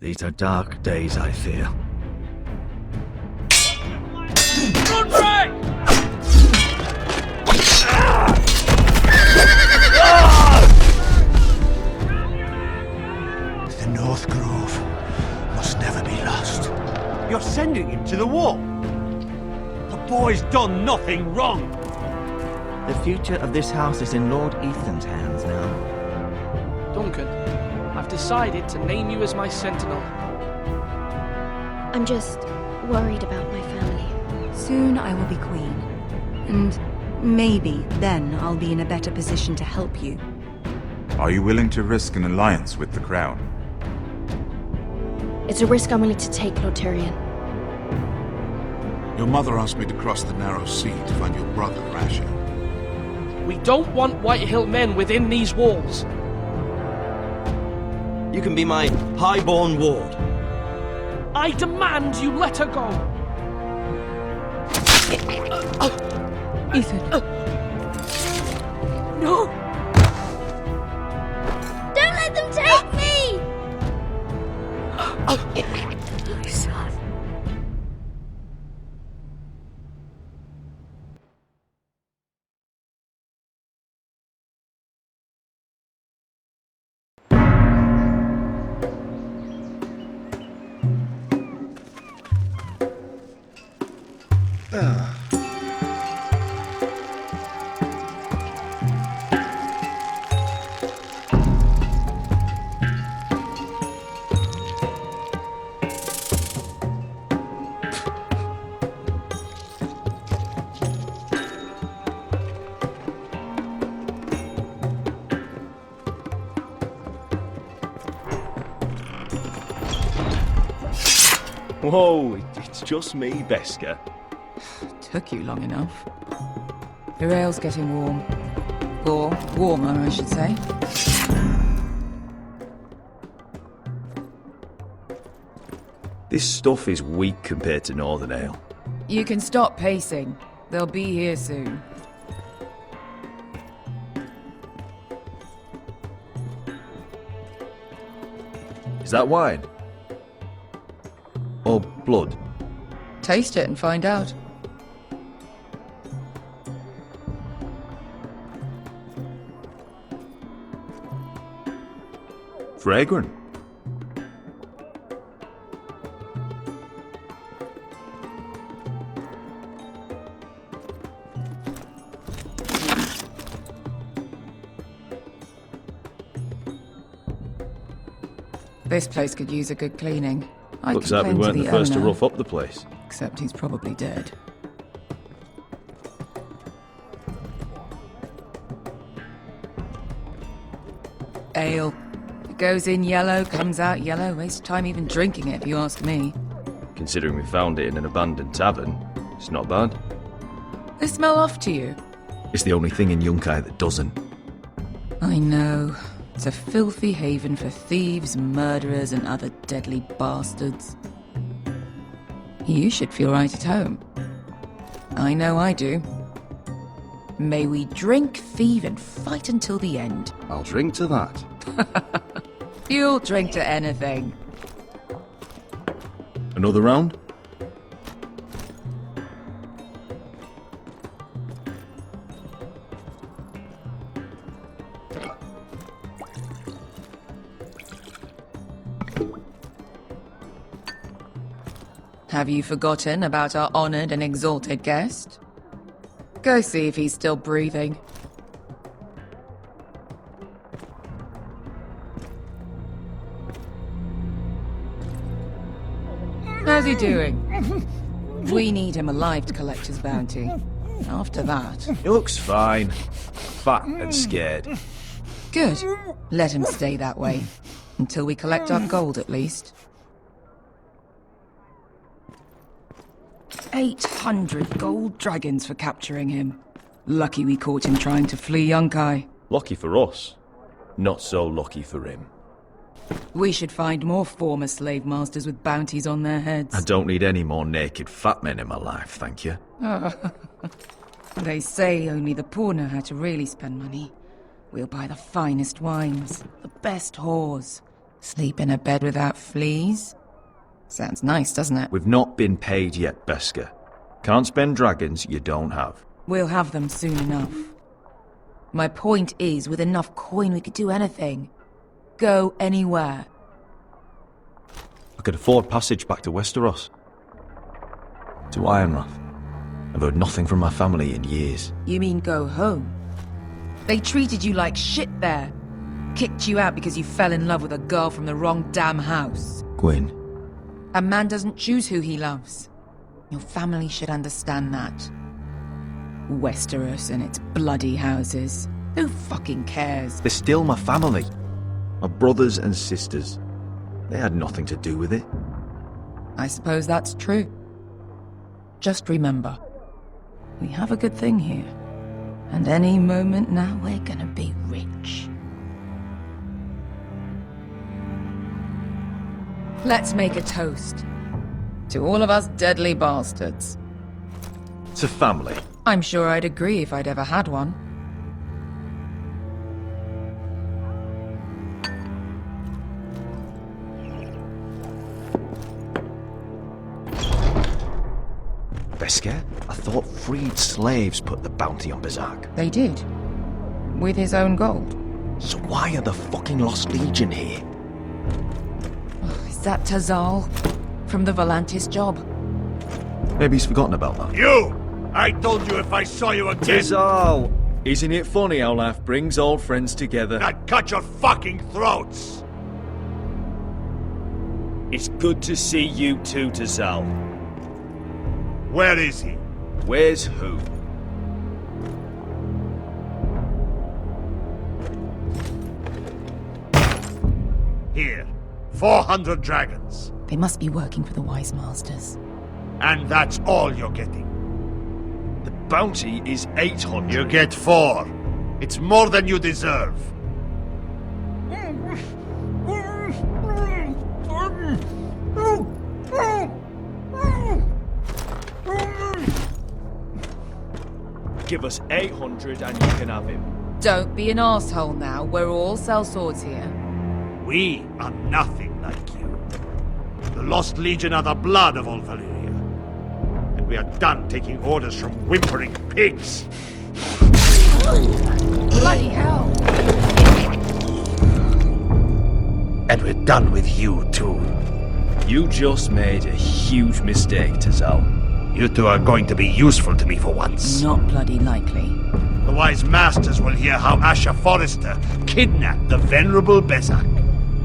These are dark days, I fear. The North Grove must never be lost. You're sending him to the war? The boy's done nothing wrong. The future of this house is in Lord Ethan's hands now. Duncan, I've decided to name you as my sentinel. I'm just worried about my family. Soon I will be queen. And maybe then I'll be in a better position to help you. Are you willing to risk an alliance with the Crown? It's a risk I'm willing to take, Lord Tyrion. Your mother asked me to cross the narrow sea to find your brother, Rasher. We don't want Whitehill men within these walls. You can be my highborn ward. I demand you let her go. Ethan. No! Don't let them take me! My son. Whoa, it's just me, Beska. Took you long enough. The rail's getting warm. Or warmer, I should say. This stuff is weak compared to Northern Ale. You can stop pacing. They'll be here soon. Is that wine? Or blood? Taste it and find out. Fragrant. This place could use a good cleaning. I Looks like we weren't the first to rough up the place. Except he's probably dead. Ale. It goes in yellow, comes out yellow. Waste time even drinking it, if you ask me. Considering we found it in an abandoned tavern, it's not bad. They smell off to you. It's the only thing in Yunkai that doesn't. I know. It's a filthy haven for thieves, murderers, and other deadly bastards. You should feel right at home. I know I do. May we drink, thieve, and fight until the end. I'll drink to that. You'll drink to anything. Another round? Have you forgotten about our honored and exalted guest? Go see if he's still breathing. How's he doing? We need him alive to collect his bounty. After that... He looks fine. Fat and scared. Good. Let him stay that way. Until we collect our gold, at least. 800 gold dragons for capturing him. Lucky we caught him trying to flee Yunkai. Lucky for us. Not so lucky for him. We should find more former slave masters with bounties on their heads. I don't need any more naked fat men in my life, thank you. They say only the poor know how to really spend money. We'll buy the finest wines, the best whores, Sleep in a bed without fleas? Sounds nice, doesn't it? We've not been paid yet, Beska. Can't spend dragons you don't have. We'll have them soon enough. My point is, with enough coin we could do anything. Go anywhere. I could afford passage back to Westeros. To Ironrath. I've heard nothing from my family in years. You mean go home? They treated you like shit there. Kicked you out because you fell in love with a girl from the wrong damn house. Gwyn. A man doesn't choose who he loves. Your family should understand that. Westeros and its bloody houses. Who fucking cares? They're still my family. My brothers and sisters. They had nothing to do with it. I suppose that's true. Just remember, we have a good thing here. And any moment now we're gonna be rich. Let's make a toast. To all of us deadly bastards. To family. I'm sure I'd agree if I'd ever had one. Beska? I thought freed slaves put the bounty on Berserk. They did. With his own gold. So why are the fucking Lost Legion here? Is that Tazal? From the Volantis job? Maybe he's forgotten about that. You! I told you if I saw you again, Tizal! Isn't it funny how life brings old friends together? I'd cut your fucking throats! It's good to see you too, Tazal. Where is he? Where's who? Here. 400 dragons. They must be working for the Wise Masters. And that's all you're getting. The bounty is 800. You get 4. It's more than you deserve. Give us 800 and you can have him. Don't be an asshole now. We're all sellswords here. We are nothing like you. The Lost Legion are the blood of all Valyria. And we are done taking orders from whimpering pigs. Bloody hell! And we're done with you, too. You just made a huge mistake, Tazal. You two are going to be useful to me for once. Not bloody likely. The Wise Masters will hear how Asher Forrester kidnapped the venerable Bezak.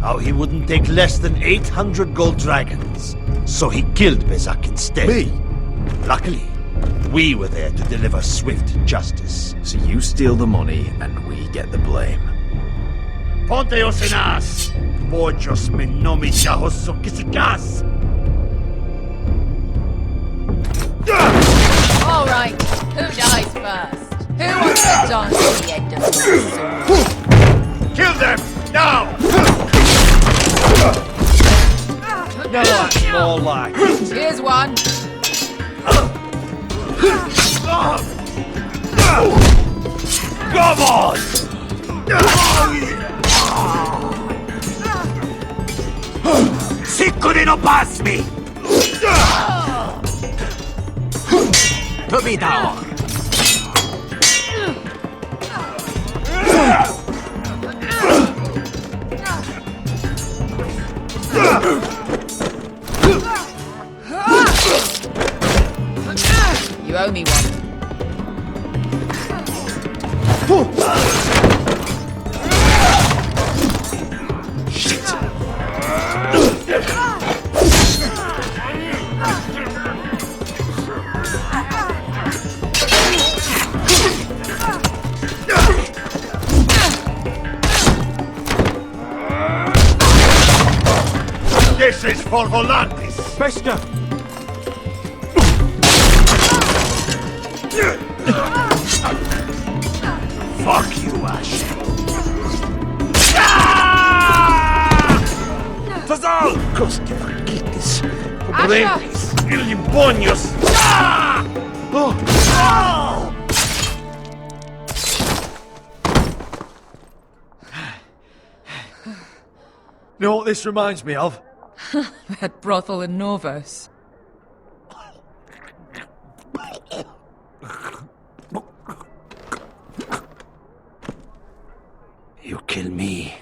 How he wouldn't take less than 800 gold dragons. So he killed Bezak instead. Me? Luckily, we were there to deliver swift justice. So you steal the money and we get the blame. Ponteos en as! Pojos me nomi chahoso kisikas! All right, who dies first? Who wants to dance to the end of the sword? Kill them! Now! No, that's more like it. Here's one. Come on! Sicuri no pass me! To be down! You owe me one. This is for Volantis! Beska! Fuck you, Ash! Tazal! Coste verquites, pobretes, ilimponios! You know what this reminds me of? That brothel in Norvos. You kill me.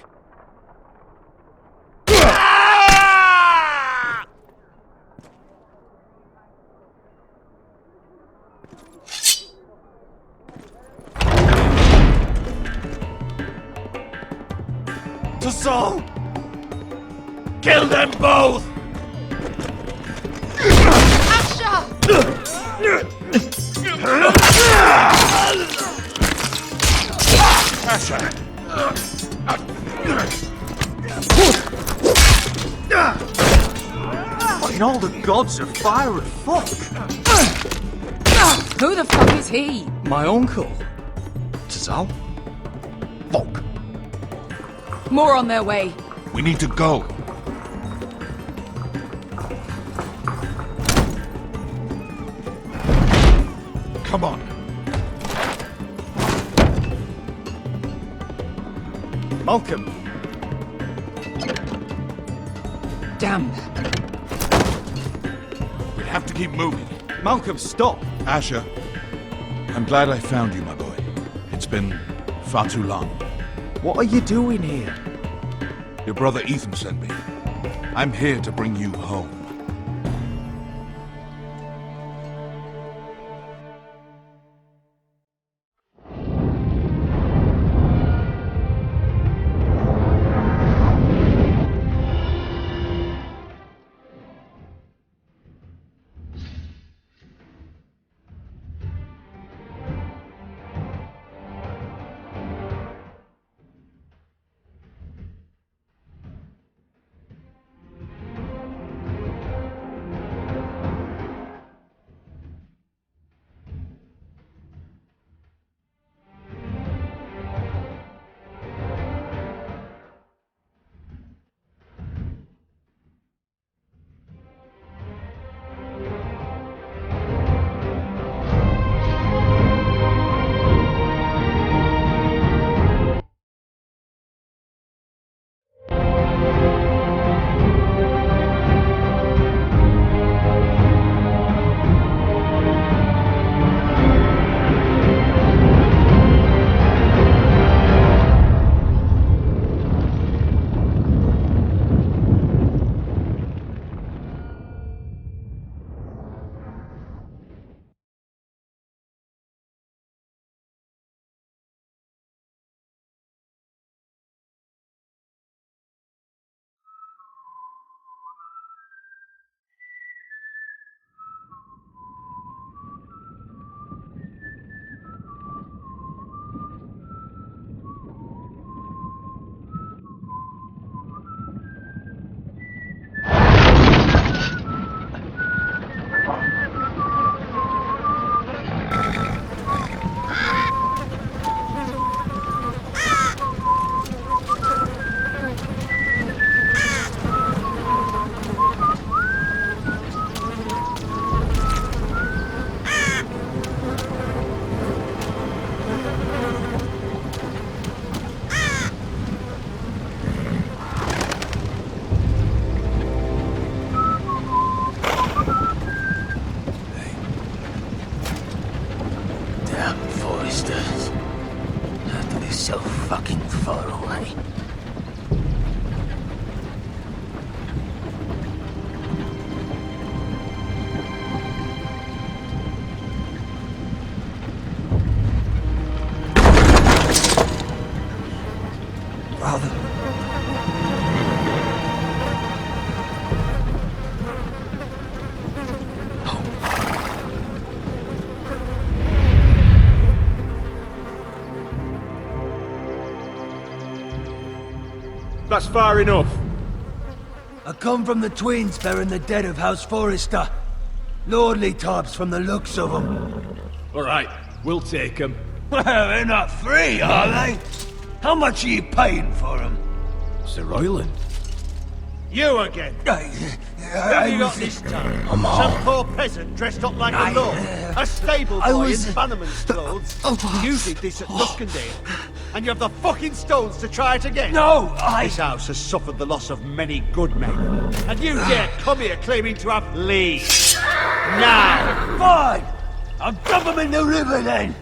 To Saul! Kill them both! Asha! Asha! Fucking all the gods are fire and fuck! Who the fuck is he? My uncle. Tazal? Fuck. More on their way. We need to go. Come on. Malcolm. Damn. We have to keep moving. Malcolm, stop! Asha, I'm glad I found you, my boy. It's been far too long. What are you doing here? Your brother Ethan sent me. I'm here to bring you home. That's far enough. I come from the twins bearing the dead of House Forrester. Lordly tops from the looks of them. All right, we'll take them. Well, they're not free, are they? How much are you paying for them? Sir Royland. You again. Who have you got this time? Some poor peasant dressed up like a lord. A stable boy in Bannerman's clothes. You did this at Duskendale. And you have the fucking stones to try it again. No, This house has suffered the loss of many good men. And you dare come here claiming to have leave. Now! Fine! I'll dump him in the river then!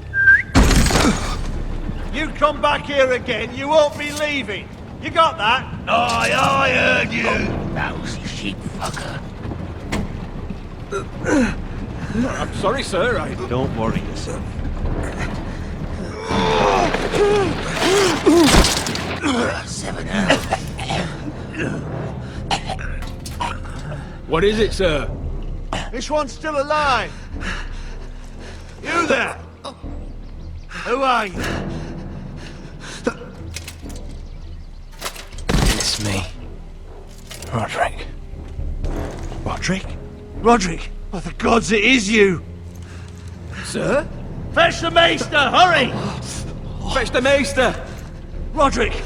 You come back here again, you won't be leaving. You got that? Aye, I heard you! Mousy sheep fucker. I'm sorry, sir. Don't worry yourself. What is it, sir? This one's still alive. You there? Who are you? It's me. Roderick. Roderick? Roderick? By the gods, it is you! Sir? Fetch the maester, hurry! Fetch the meester! Roderick!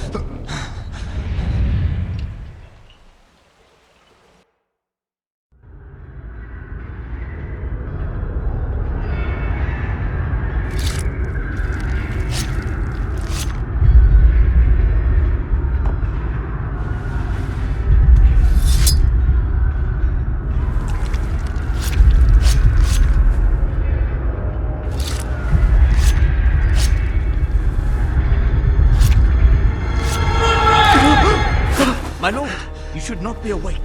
My lord, you should not be awake.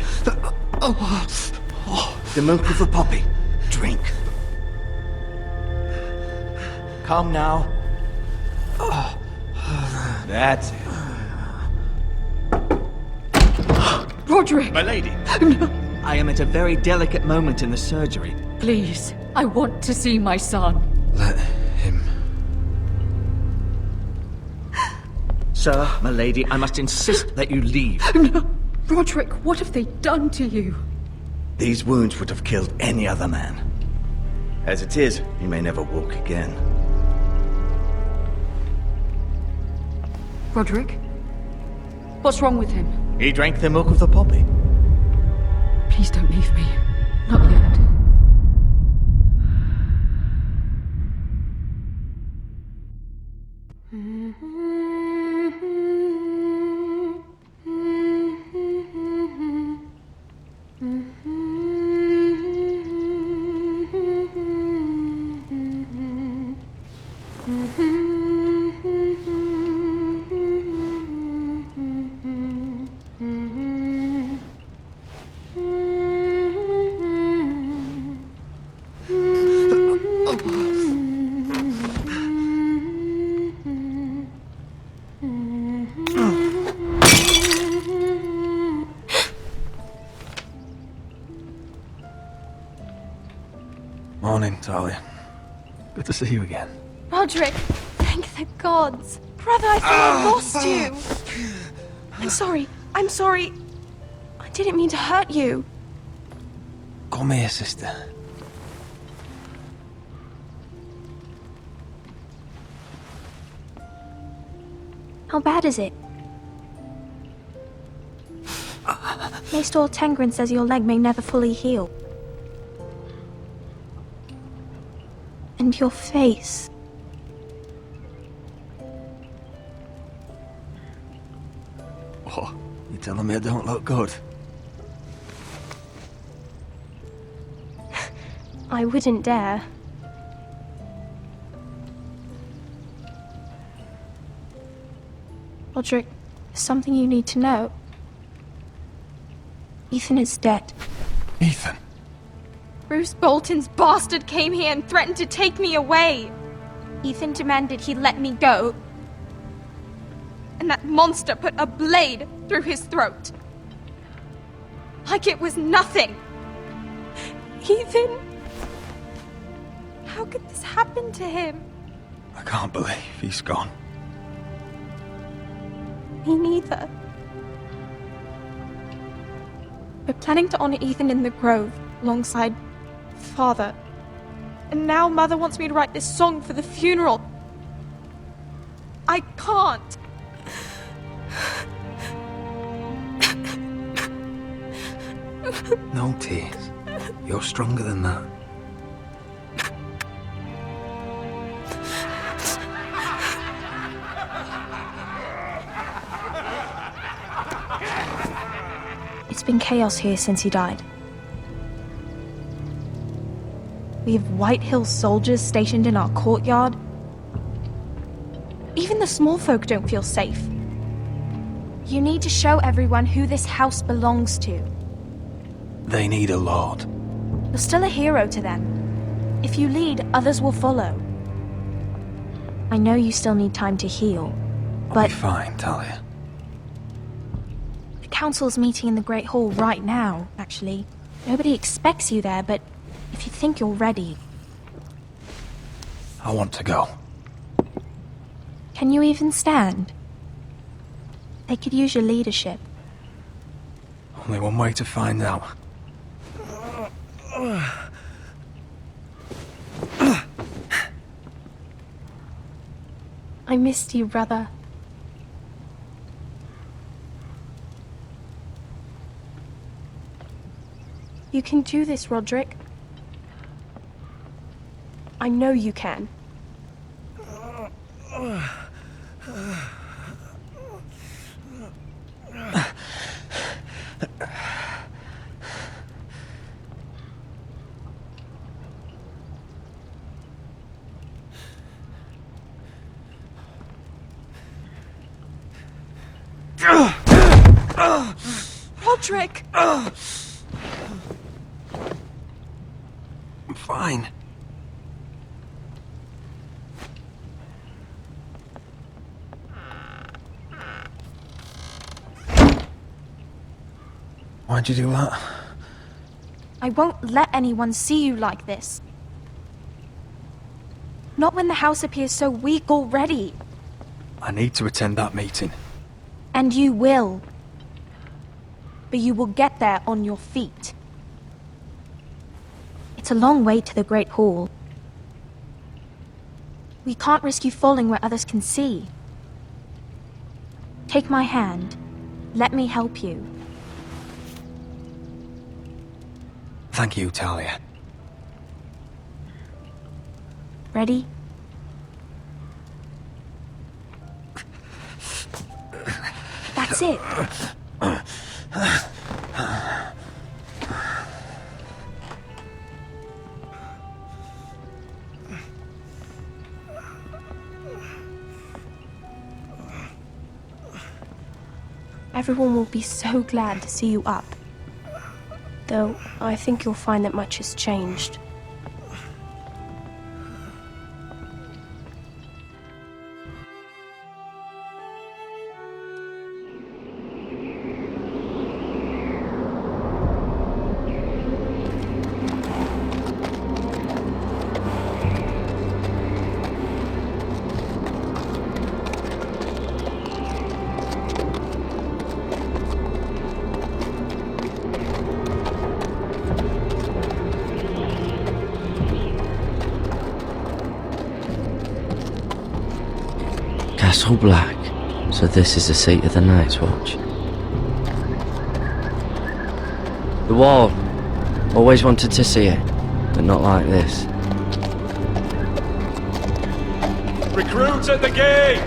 The milk of the poppy. Drink. Calm now. That's it. Roderick! My lady. No. I am at a very delicate moment in the surgery. Please, I want to see my son. Let him. Sir, my lady, I must insist that you leave. No. Roderick, what have they done to you? These wounds would have killed any other man. As it is, he may never walk again. Roderick? What's wrong with him? He drank the milk of the poppy. Please don't leave me. Not yet. Morning, Talia. Good to see you again. Roderick, thank the gods. Brother, I thought I lost you. I'm sorry. I didn't mean to hurt you. Come here, sister. How bad is it? Maester Tengrin says your leg may never fully heal. And your face. What? You telling me I don't look good? I wouldn't dare. Roderick, there's something you need to know. Ethan is dead. Ethan? Bruce Bolton's bastard came here and threatened to take me away. Ethan demanded he let me go. And that monster put a blade through his throat. Like it was nothing. Ethan? How could this happen to him? I can't believe he's gone. Me neither. We're planning to honor Ethan in the Grove alongside Father. And now Mother wants me to write this song for the funeral. I can't. No tears. You're stronger than that. It's been chaos here since he died. We have White Hill soldiers stationed in our courtyard. Even the small folk don't feel safe. You need to show everyone who this house belongs to. They need a lord. You're still a hero to them. If you lead, others will follow. I know you still need time to heal, but... I'll be fine, Talia. The council's meeting in the Great Hall right now, actually. Nobody expects you there, but if you think you're ready... I want to go. Can you even stand? They could use your leadership. Only one way to find out. I missed you, brother. You can do this, Roderick. I know you can. Roderick! I'm fine. Why'd you do that? I won't let anyone see you like this. Not when the house appears so weak already. I need to attend that meeting. And you will. But you will get there on your feet. It's a long way to the Great Hall. We can't risk you falling where others can see. Take my hand. Let me help you. Thank you, Talia. Ready? That's it. Everyone will be so glad to see you up. Though, I think you'll find that much has changed. Castle Black, so this is the seat of the Night's Watch. The wall. Always wanted to see it, but not like this. Recruits at the gate!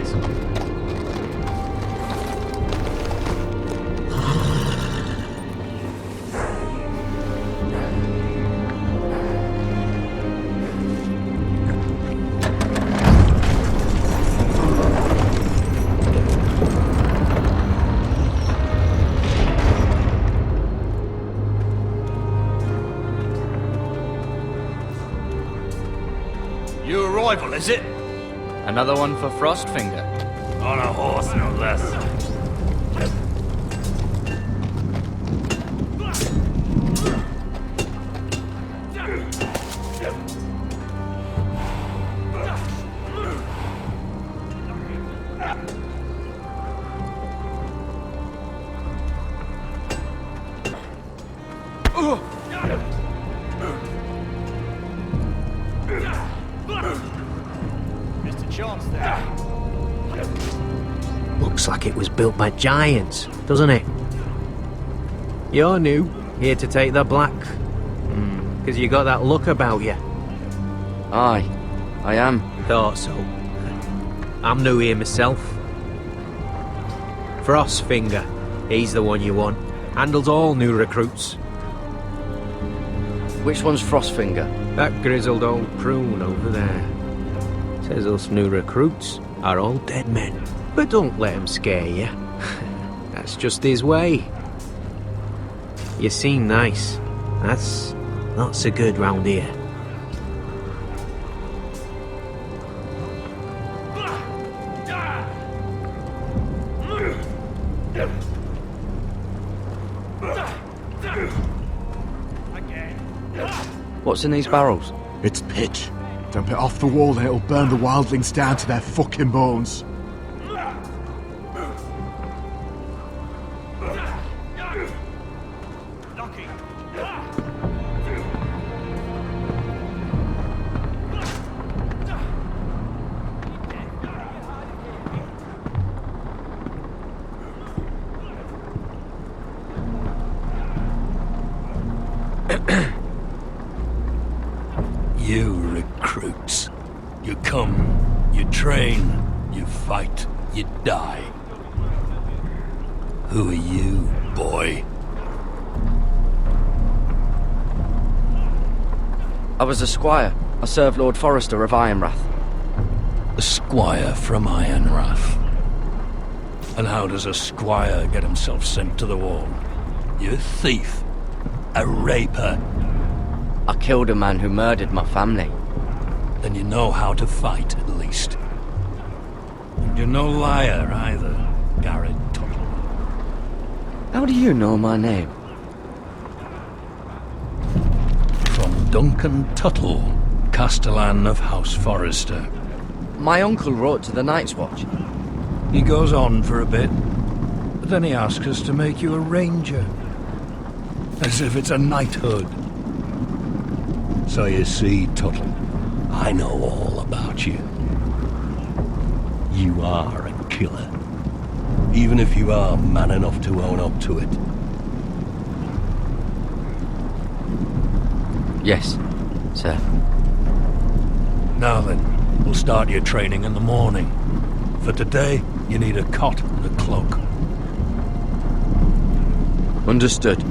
New arrival, is it? Another one for Frostfinger. On a horse, no less. Mr. Chance there. Looks like it was built by giants, doesn't it? You're new. Here to take the black? Because you got that look about you. Aye, I am. Thought so. I'm new here myself. Frostfinger, he's the one you want. Handles all new recruits. Which one's Frostfinger? That grizzled old prune over there. Says us new recruits are all dead men. But don't let him scare you. That's just his way. You seem nice. That's not so good round here. What's in these barrels? It's pitch. Dump it off the wall and it'll burn the wildlings down to their fucking bones. You recruits. You come, you train, you fight, you die. Who are you, boy? I was a squire. I served Lord Forrester of Ironrath. A squire from Ironrath. And how does a squire get himself sent to the wall? You thief. A raper. I killed a man who murdered my family. Then you know how to fight, at least. And you're no liar, either, Garrett Tuttle. How do you know my name? From Duncan Tuttle, Castellan of House Forrester. My uncle wrote to the Night's Watch. He goes on for a bit, but then he asks us to make you a ranger. As if it's a knighthood. So you see, Tuttle, I know all about you. You are a killer. Even if you are man enough to own up to it. Yes, sir. Now then, we'll start your training in the morning. For today, you need a cot and a cloak. Understood.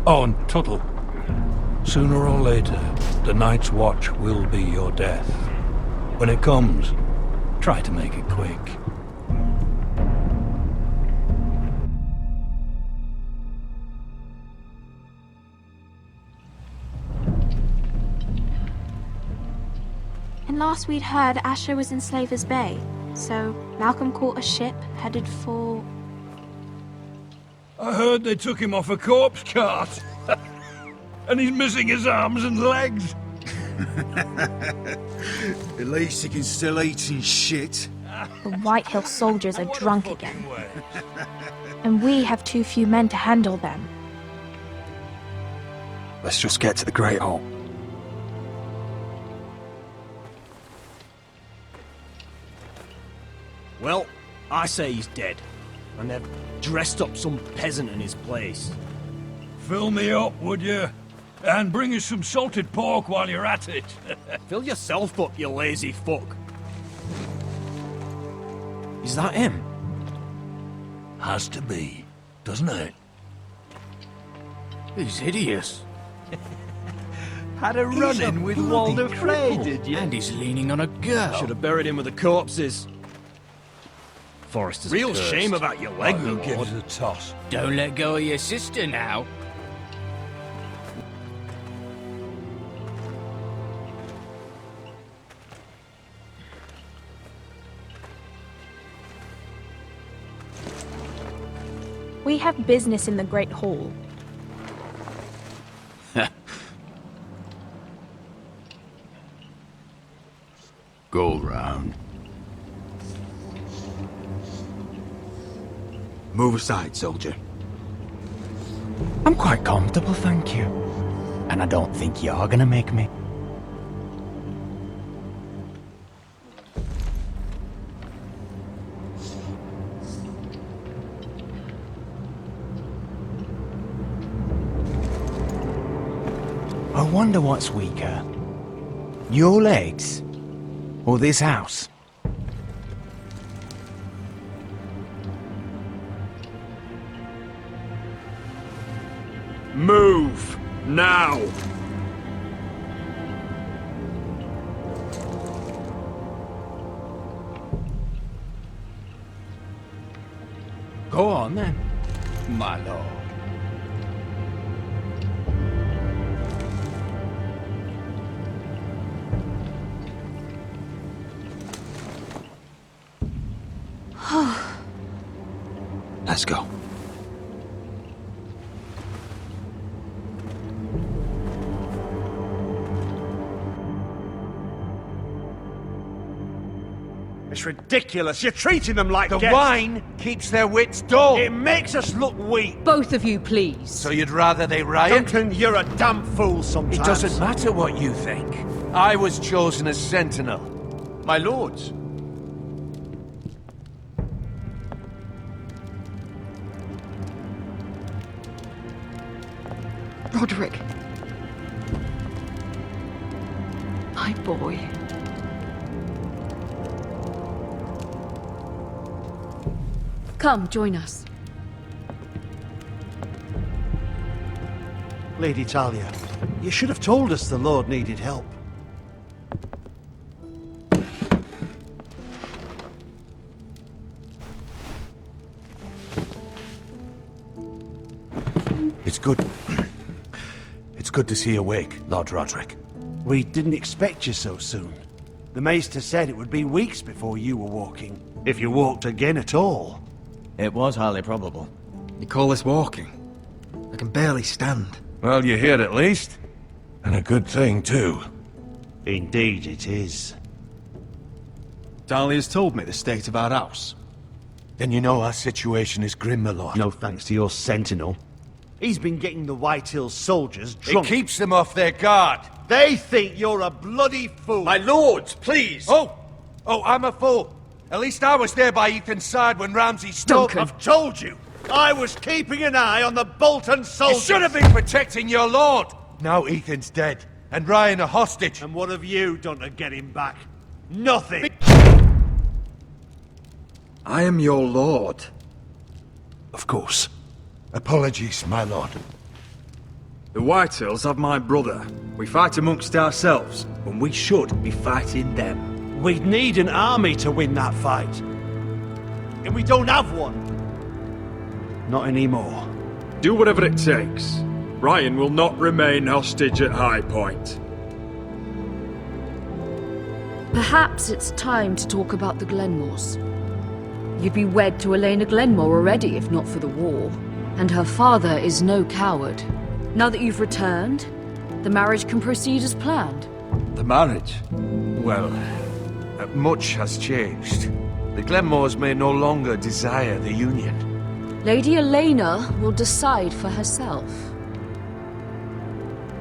Oh, and Tuttle, sooner or later, the Night's Watch will be your death. When it comes, try to make it quick. And last we'd heard, Asher was in Slaver's Bay, so Malcolm caught a ship headed for... I heard they took him off a corpse cart. And he's missing his arms and legs. At least he can still eat and shit. The White Hill soldiers are drunk again. And we have too few men to handle them. Let's just get to the Great Hall. Well, I say he's dead. And they've dressed up some peasant in his place. Fill me up, would you? And bring us some salted pork while you're at it. Fill yourself up, you lazy fuck. Is that him? Has to be, doesn't it? He's hideous. Had a run-in with Walder Frey, did you? And he's leaning on a girl. Should have buried him with the corpses. Forrester's Real cursed. shame about your leg, Who my gives lord. a toss? Don't let go of your sister now. We have business in the Great Hall. Go round. Move aside, soldier. I'm quite comfortable, thank you. And I don't think you're gonna make me. I wonder what's weaker. Your legs? Or this house? Move! Now! Go on then, my lord. Let's go. It's ridiculous. You're treating them like The guests. wine keeps their wits dull. It makes us look weak. Both of you, please. So you'd rather they riot? Duncan, you're a damn fool sometimes. It doesn't matter what you think. I was chosen as sentinel. My lords. Roderick. My boy. Come, join us. Lady Talia, you should have told us the Lord needed help. It's good. It's good to see you awake, Lord Roderick. We didn't expect you so soon. The Maester said it would be weeks before you were walking, if you walked again at all. It was highly probable. You call this walking? I can barely stand. Well, you're here at least. And a good thing, too. Indeed it is. Dahlia's told me the state of our house. Then you know our situation is grim, my lord. No thanks to your sentinel. He's been getting the White Hills soldiers drunk. It keeps them off their guard. They think you're a bloody fool. My lords, please! Oh, I'm a fool. At least I was there by Ethan's side when Ramsay stood. I've told you, I was keeping an eye on the Bolton soldiers. You should have been protecting your lord. Now Ethan's dead, and Ryan a hostage. And what have you done to get him back? Nothing. I am your lord. Of course. Apologies, my lord. The Whitehills have my brother. We fight amongst ourselves, when we should be fighting them. We'd need an army to win that fight. And we don't have one. Not anymore. Do whatever it takes. Ryan will not remain hostage at High Point. Perhaps it's time to talk about the Glenmores. You'd be wed to Elena Glenmore already if not for the war. And her father is no coward. Now that you've returned, the marriage can proceed as planned. The marriage? Well, much has changed. The Glenmores may no longer desire the union. Lady Elena will decide for herself.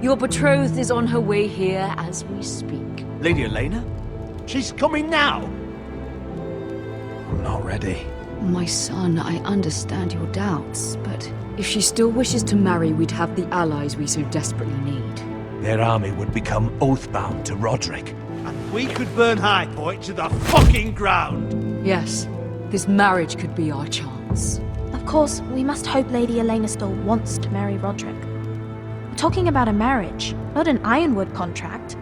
Your betrothed is on her way here as we speak. Lady Elena? She's coming now. I'm not ready. My son, I understand your doubts, but if she still wishes to marry, we'd have the allies we so desperately need. Their army would become oath-bound to Roderick. And we could burn High Point to the fucking ground. Yes, this marriage could be our chance. Of course, we must hope Lady Elena still wants to marry Roderick. We're talking about a marriage, not an Ironwood contract.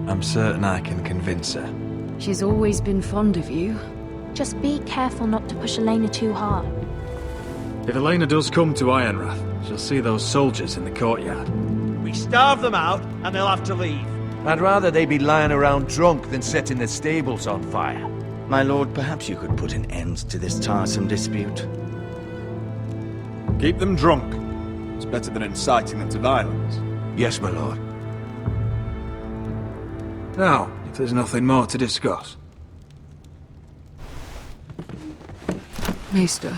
I'm certain I can convince her. She's always been fond of you. Just be careful not to push Elena too hard. If Elena does come to Ironrath, she'll see those soldiers in the courtyard. We starve them out, and they'll have to leave. I'd rather they be lying around drunk than setting the stables on fire. My lord, perhaps you could put an end to this tiresome dispute. Keep them drunk. It's better than inciting them to violence. Yes, my lord. Now, if there's nothing more to discuss. Maester,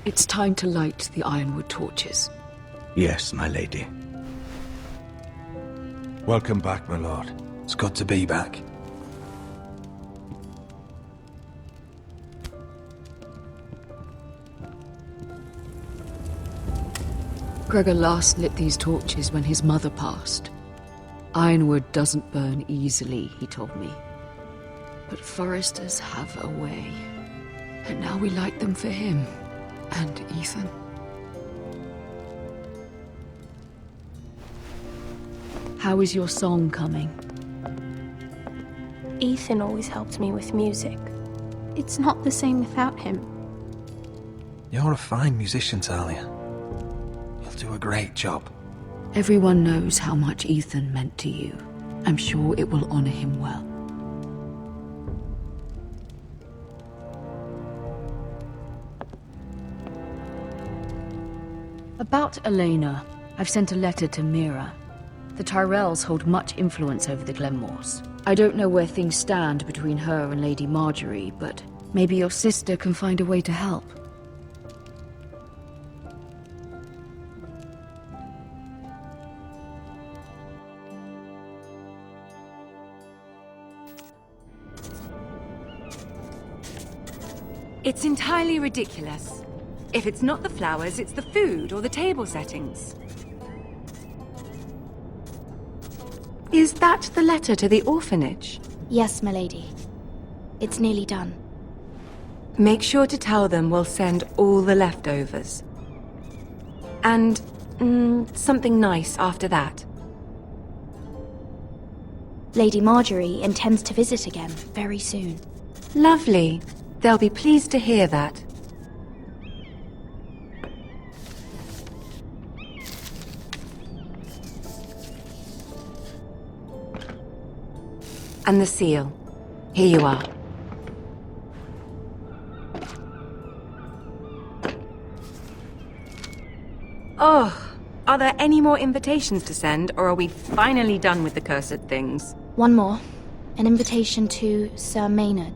it's time to light the Ironwood torches. Yes, my lady. Welcome back, my lord. It's good to be back. Gregor last lit these torches when his mother passed. Ironwood doesn't burn easily, he told me. But foresters have a way. And now we light them for him. And Ethan. How is your song coming? Ethan always helped me with music. It's not the same without him. You're a fine musician, Talia. You'll do a great job. Everyone knows how much Ethan meant to you. I'm sure it will honor him well. About Elena, I've sent a letter to Mira. The Tyrells hold much influence over the Glenmores. I don't know where things stand between her and Lady Marjorie, but maybe your sister can find a way to help. It's entirely ridiculous. If it's not the flowers, it's the food or the table settings. Is that the letter to the orphanage? Yes, my lady. It's nearly done. Make sure to tell them we'll send all the leftovers. And something nice after that. Lady Marjorie intends to visit again very soon. Lovely. They'll be pleased to hear that. And the seal. Here you are. Oh, are there any more invitations to send, or are we finally done with the cursed things? One more. An invitation to Sir Maynard.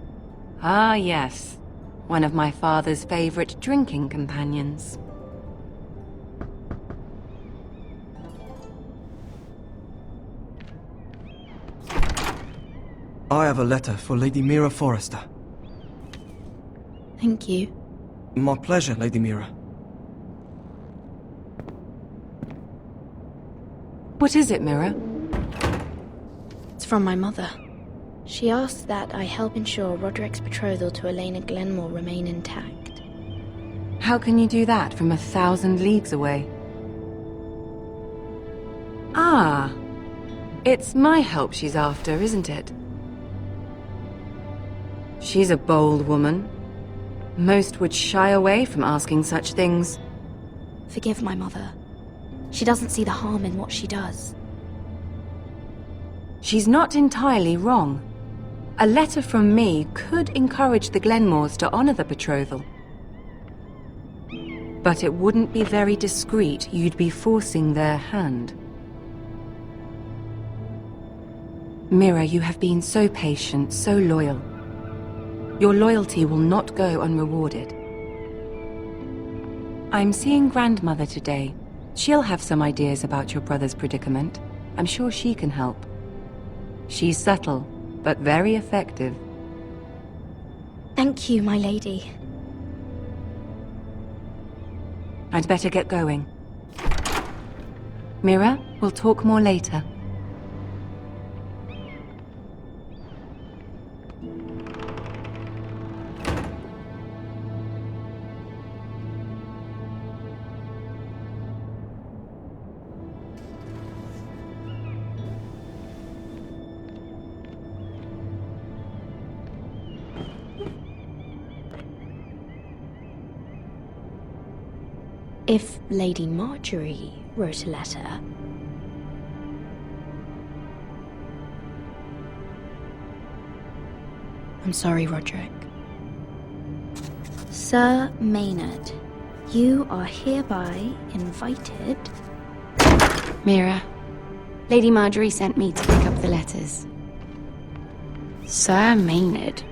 Ah, yes. One of my father's favorite drinking companions. I have a letter for Lady Mira Forrester. Thank you. My pleasure, Lady Mira. What is it, Mira? It's from my mother. She asks that I help ensure Roderick's betrothal to Elena Glenmore remain intact. How can you do that from 1,000 leagues away? Ah, it's my help she's after, isn't it? She's a bold woman. Most would shy away from asking such things. Forgive my mother. She doesn't see the harm in what she does. She's not entirely wrong. A letter from me could encourage the Glenmores to honor the betrothal. But it wouldn't be very discreet. You'd be forcing their hand. Mira, you have been so patient, so loyal. Your loyalty will not go unrewarded. I'm seeing Grandmother today. She'll have some ideas about your brother's predicament. I'm sure she can help. She's subtle, but very effective. Thank you, my lady. I'd better get going. Mira, we'll talk more later. If Lady Marjorie wrote a letter... I'm sorry, Roderick. Sir Maynard, you are hereby invited... Mira, Lady Marjorie sent me to pick up the letters. Sir Maynard.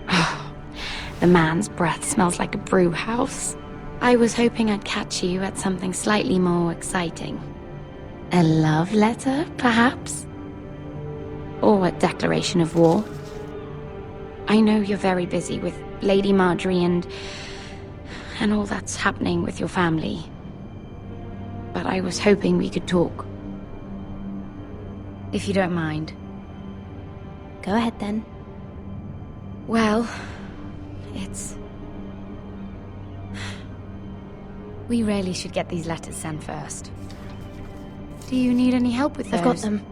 The man's breath smells like a brew house. I was hoping I'd catch you at something slightly more exciting. A love letter, perhaps? Or a declaration of war? I know you're very busy with Lady Marjorie and all that's happening with your family. but I was hoping we could talk. If you don't mind. Go ahead then. Well, it's... We really should get these letters sent first. Do you need any help with those? I've got them.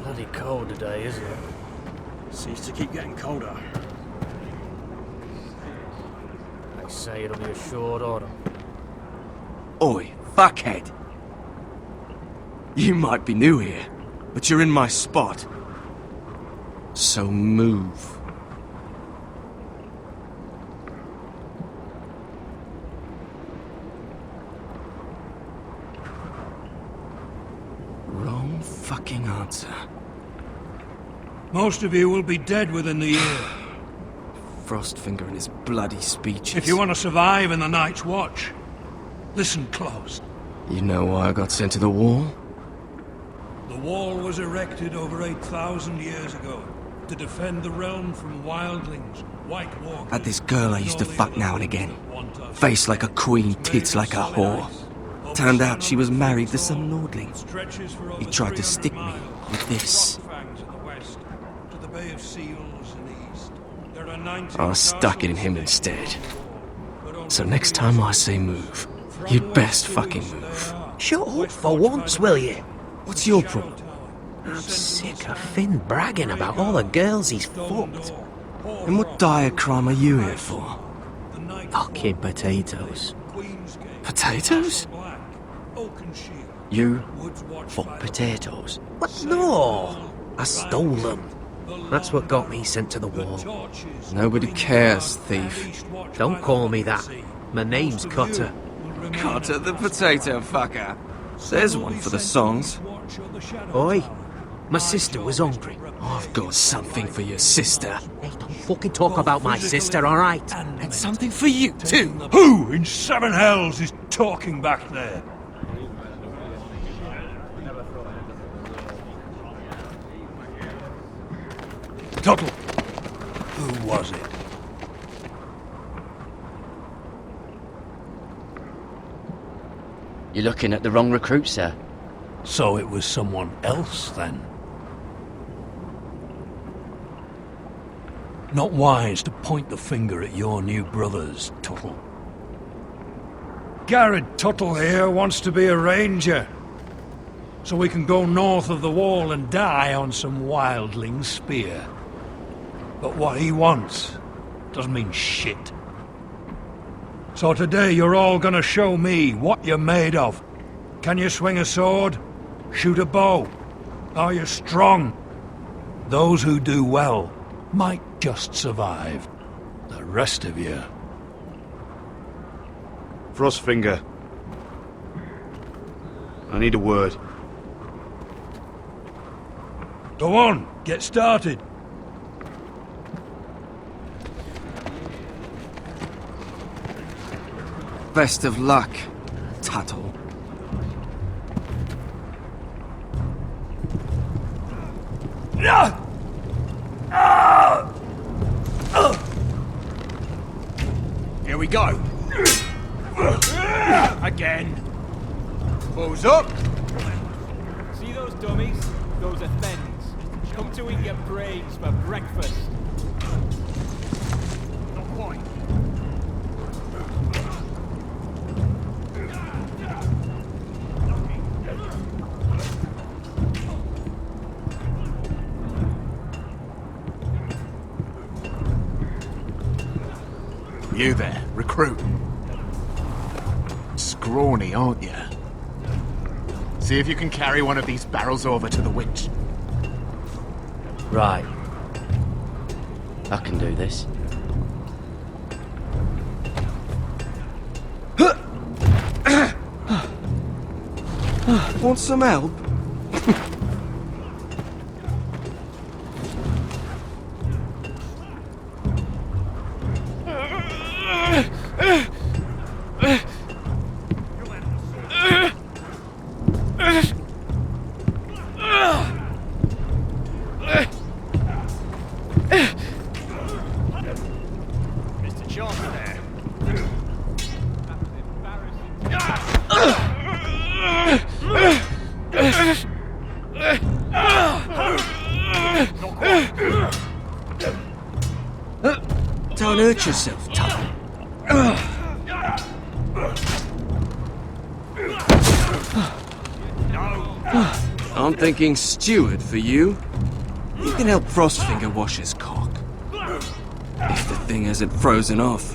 Bloody cold today, isn't it? Seems to keep getting colder. They say it'll be a short autumn. Oi, fuckhead. You might be new here, but you're in my spot. So move. Wrong fucking answer. Most of you will be dead within the year. Frostfinger and his bloody speeches. If you want to survive in the Night's Watch, listen close. You know why I got sent to the wall? The wall was erected over 8,000 years ago to defend the realm from wildlings, white walkers... Had this girl I used to fuck now and again. Face like a queen, tits like a whore. Turned out she was married to some lordling. He tried to stick me with this. I stuck it in him instead. So next time I say move, you'd best fucking move. Shut up for once, will you? What's your problem? I'm sick of Finn bragging about all the girls he's fucked. And what dire crime are you here for? Fucking potatoes. Potatoes? You fuck potatoes? What? No! I stole them. That's what got me sent to the wall. Nobody cares, thief. Don't call me that. My name's Cutter. Cutter the potato fucker. There's one for the songs. Oi, my sister was hungry. I've got something for your sister. Hey, don't fucking talk about my sister, alright? And something for you, too. Who in seven hells is talking back there? Tuttle, who was it? You're looking at the wrong recruit, sir. So it was someone else, then? Not wise to point the finger at your new brothers, Tuttle. Garrett Tuttle here wants to be a ranger, so we can go north of the wall and die on some wildling spear. But what he wants doesn't mean shit. So today you're all gonna show me what you're made of. Can you swing a sword? Shoot a bow? Are you strong? Those who do well might just survive. The rest of you... Frostfinger. I need a word. Go on, get started. Best of luck, Tuttle. Here we go. Again. Balls up. See those dummies? Those are thens. Come to eat your brains for breakfast. No point. You there, recruit. Scrawny, aren't you? See if you can carry one of these barrels over to the witch. Right. I can do this. Want some help? Don't hurt yourself, Tuttle. I'm thinking steward for you. You can help Frostfinger wash his cock. If the thing hasn't frozen off.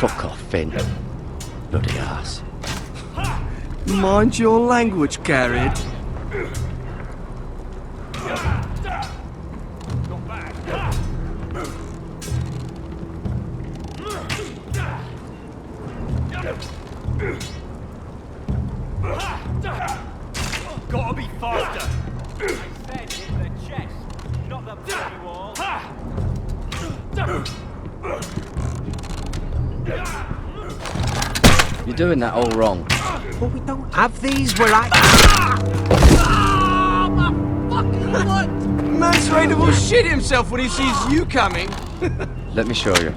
Fuck off, Finn. Bloody ass. Mind your language, Carrot. Gotta be faster! I said hit the chest, not the body wall. You're doing that all wrong. But we don't have these where I... Man's ready to shit himself when he sees you coming. Let me show you.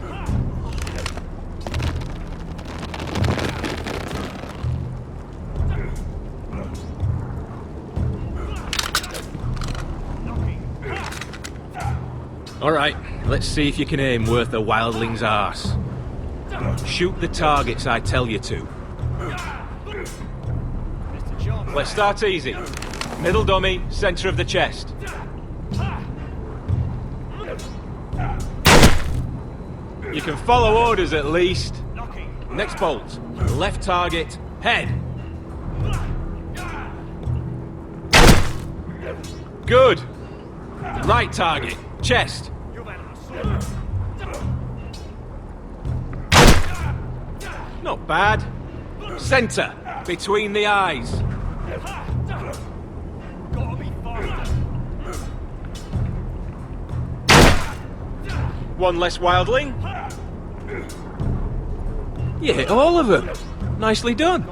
Alright, let's see if you can aim worth a wildling's arse. Shoot the targets I tell you to. Let's start easy. Middle dummy, center of the chest. You can follow orders at least. Next bolt. Left target, head. Good. Right target, chest. Not bad. Center, between the eyes. One less wildling. You hit all of them. Nicely done.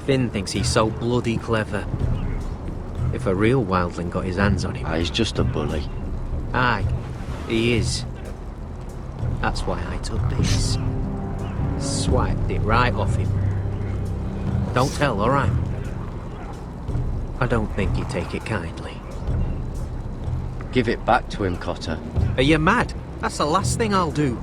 Finn thinks he's so bloody clever. If a real wildling got his hands on him... He's just a bully. Aye, he is. That's why I took this. Swiped it right off him. Don't tell, alright? I don't think he'd take it kindly. Give it back to him, Cotter. Are you mad? That's the last thing I'll do.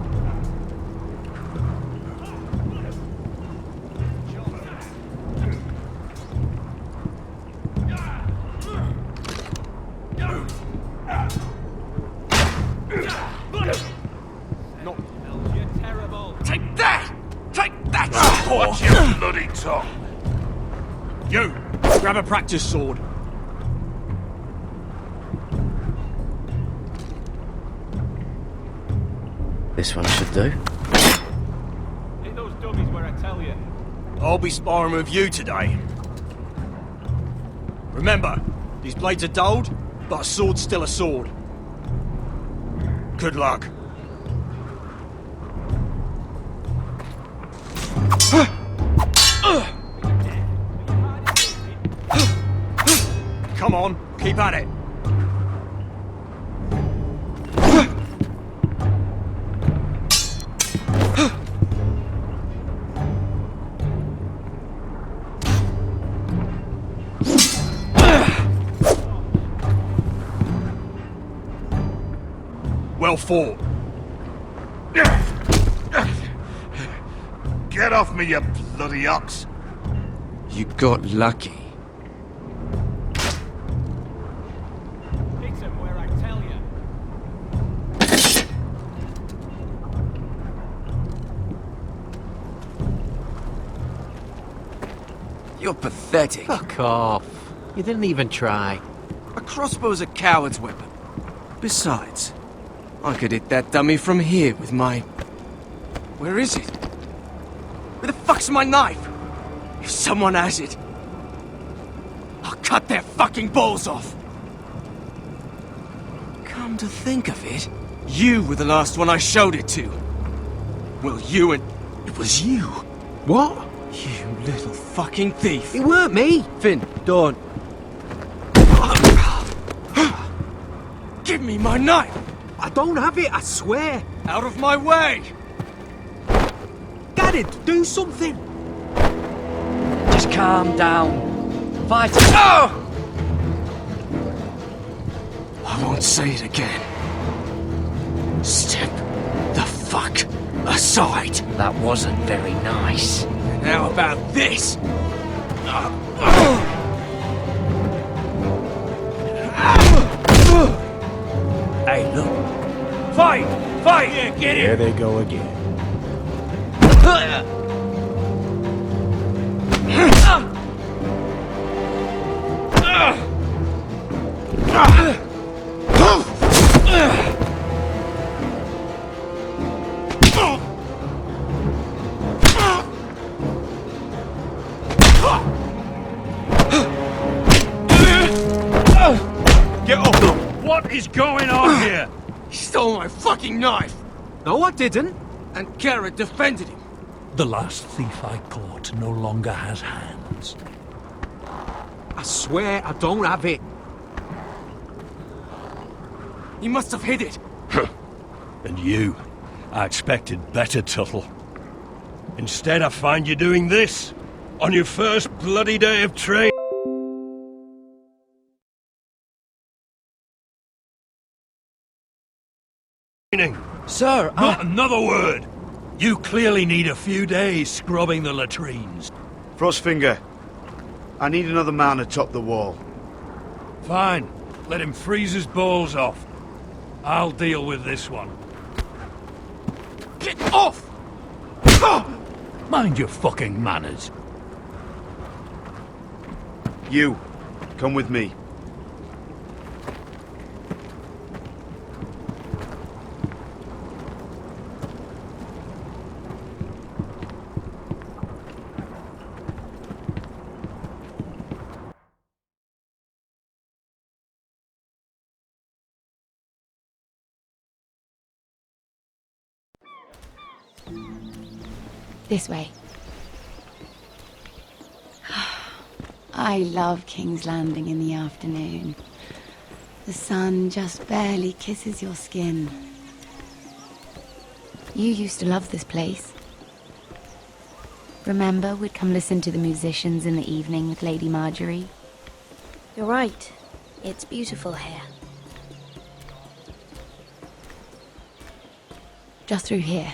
Watch your bloody tongue! You! Grab a practice sword. This one should do. Hit those dummies where I tell you. I'll be sparring with you today. Remember, these blades are dulled, but a sword's still a sword. Good luck. Come on, keep at it. Well fought. Get off me, you bloody ox! You got lucky. Hit him where I tell you. You're pathetic. Fuck off. You didn't even try. A crossbow's a coward's weapon. Besides, I could hit that dummy from here with my... Where is it? Where the fuck's my knife? If someone has it, I'll cut their fucking balls off. Come to think of it, you were the last one I showed it to. Well, you and... It was you. What? You little fucking thief. It weren't me. Finn, don't. Give me my knife! I don't have it, I swear. Out of my way! Get it, do something. Just calm down. Fight. Oh! I won't say it again. Step the fuck aside. That wasn't very nice. And how about this? Hey, look. Fight! Fight! Yeah, get it! Here they go again. Get up! What is going on here? He stole my fucking knife! No, I didn't. And Garrett defended him. The last thief I caught no longer has hands. I swear I don't have it. He must have hid it. And you, I expected better, Tuttle. Instead, I find you doing this on your first bloody day of training. Sir, Not another word! You clearly need a few days scrubbing the latrines. Frostfinger, I need another man atop the wall. Fine. Let him freeze his balls off. I'll deal with this one. Get off! Mind your fucking manners. You, come with me. This way. I love King's Landing in the afternoon. The sun just barely kisses your skin. You used to love this place. Remember, we'd come listen to the musicians in the evening with Lady Marjorie? You're right. It's beautiful here. Just through here.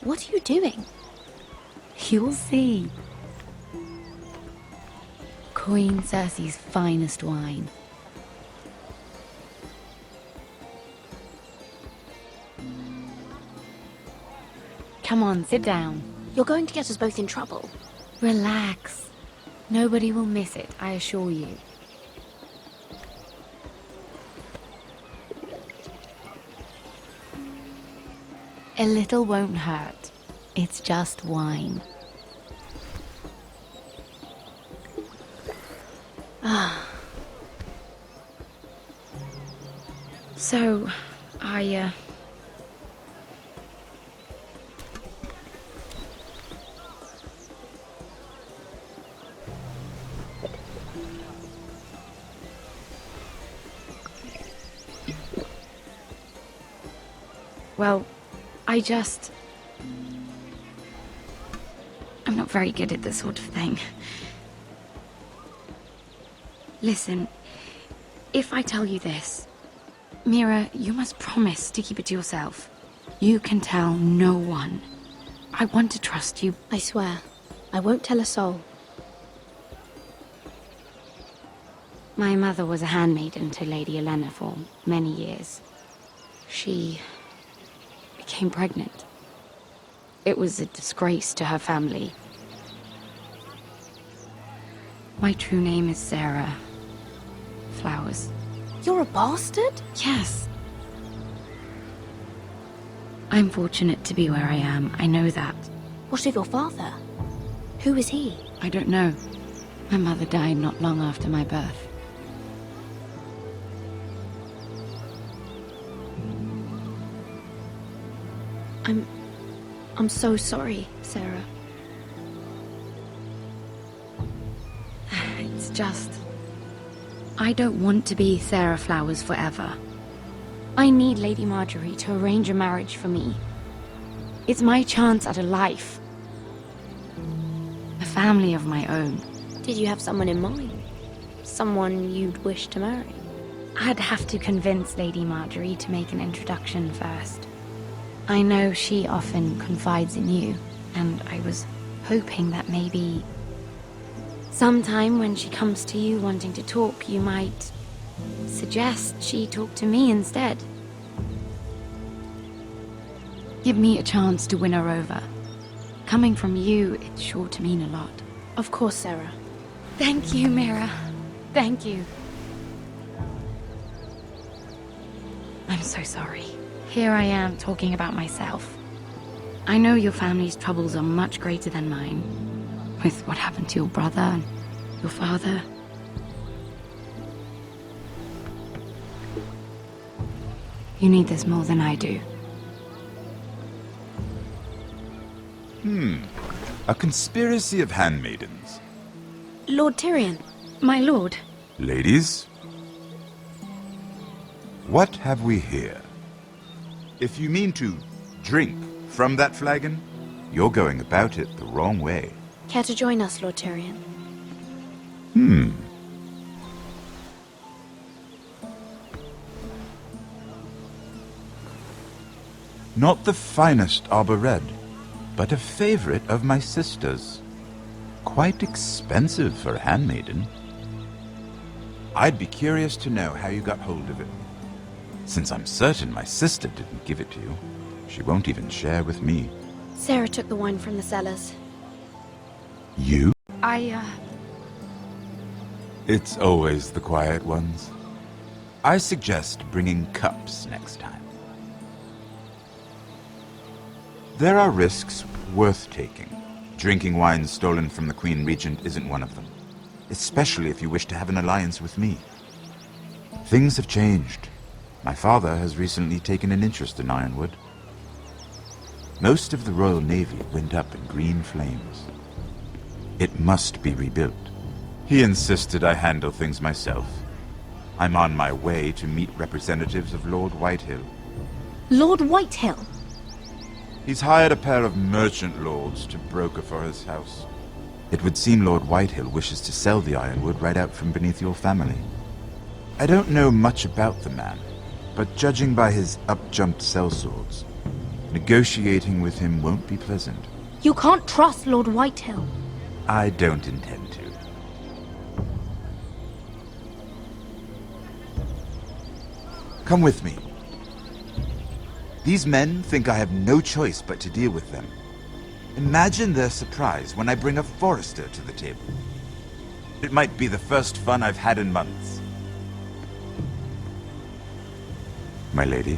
What are you doing? You'll see. Queen Cersei's finest wine. Come on, sit down. You're going to get us both in trouble. Relax. Nobody will miss it, I assure you. A little won't hurt. It's just wine. Ah. So, Well, I'm not very good at this sort of thing. Listen, if I tell you this, Mira, you must promise to keep it to yourself. You can tell no one. I want to trust you. I swear, I won't tell a soul. My mother was a handmaiden to Lady Olenna for many years. She became pregnant. It was a disgrace to her family. My true name is Sarah Flowers. You're a bastard? Yes. I'm fortunate to be where I am. I know that. What of your father? Who is he? I don't know. My mother died not long after my birth. I'm so sorry, Sarah. It's just... I don't want to be Sarah Flowers forever. I need Lady Marjorie to arrange a marriage for me. It's my chance at a life. A family of my own. Did you have someone in mind? Someone you'd wish to marry? I'd have to convince Lady Marjorie to make an introduction first. I know she often confides in you, and I was hoping that maybe sometime when she comes to you wanting to talk, you might suggest she talk to me instead. Give me a chance to win her over. Coming from you, it's sure to mean a lot. Of course, Sarah. Thank you, Mira. Thank you. I'm so sorry. Here I am talking about myself. I know your family's troubles are much greater than mine, with what happened to your brother and your father. You need this more than I do. A conspiracy of handmaidens. Lord Tyrion. My lord. Ladies, what have we here? If you mean to drink from that flagon, you're going about it the wrong way. Care to join us, Lord Tyrion? Not the finest arbor red, but a favorite of my sister's. Quite expensive for a handmaiden. I'd be curious to know how you got hold of it. Since I'm certain my sister didn't give it to you, she won't even share with me. Sarah took the wine from the cellars. You? I It's always the quiet ones. I suggest bringing cups next time. There are risks worth taking. Drinking wine stolen from the Queen Regent isn't one of them, especially if you wish to have an alliance with me. Things have changed. My father has recently taken an interest in Ironwood. Most of the Royal Navy went up in green flames. It must be rebuilt. He insisted I handle things myself. I'm on my way to meet representatives of Lord Whitehill. Lord Whitehill? He's hired a pair of merchant lords to broker for his house. It would seem Lord Whitehill wishes to sell the Ironwood right out from beneath your family. I don't know much about the man, but judging by his up-jumped sellswords, negotiating with him won't be pleasant. You can't trust Lord Whitehill. I don't intend to. Come with me. These men think I have no choice but to deal with them. Imagine their surprise when I bring a forester to the table. It might be the first fun I've had in months. My lady.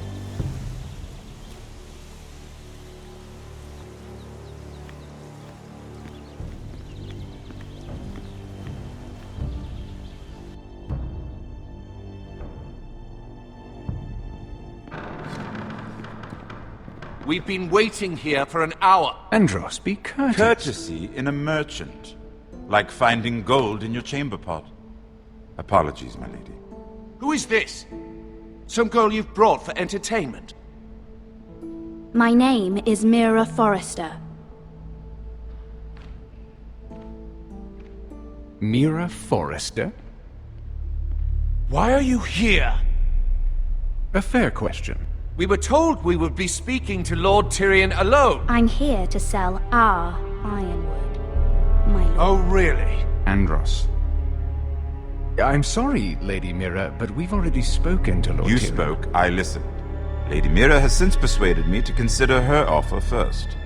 We've been waiting here for an hour. Andros, be courteous. Courtesy in a merchant. Like finding gold in your chamber pot. Apologies, my lady. Who is this? Some girl you've brought for entertainment? My name is Mira Forrester. Mira Forrester? Why are you here? A fair question. We were told we would be speaking to Lord Tyrion alone. I'm here to sell our Ironwood, my lord. Oh, really? Andros. I'm sorry, Lady Mira, but we've already spoken to Lord You Tyrion. spoke, I listened. Lady Mira has since persuaded me to consider her offer first.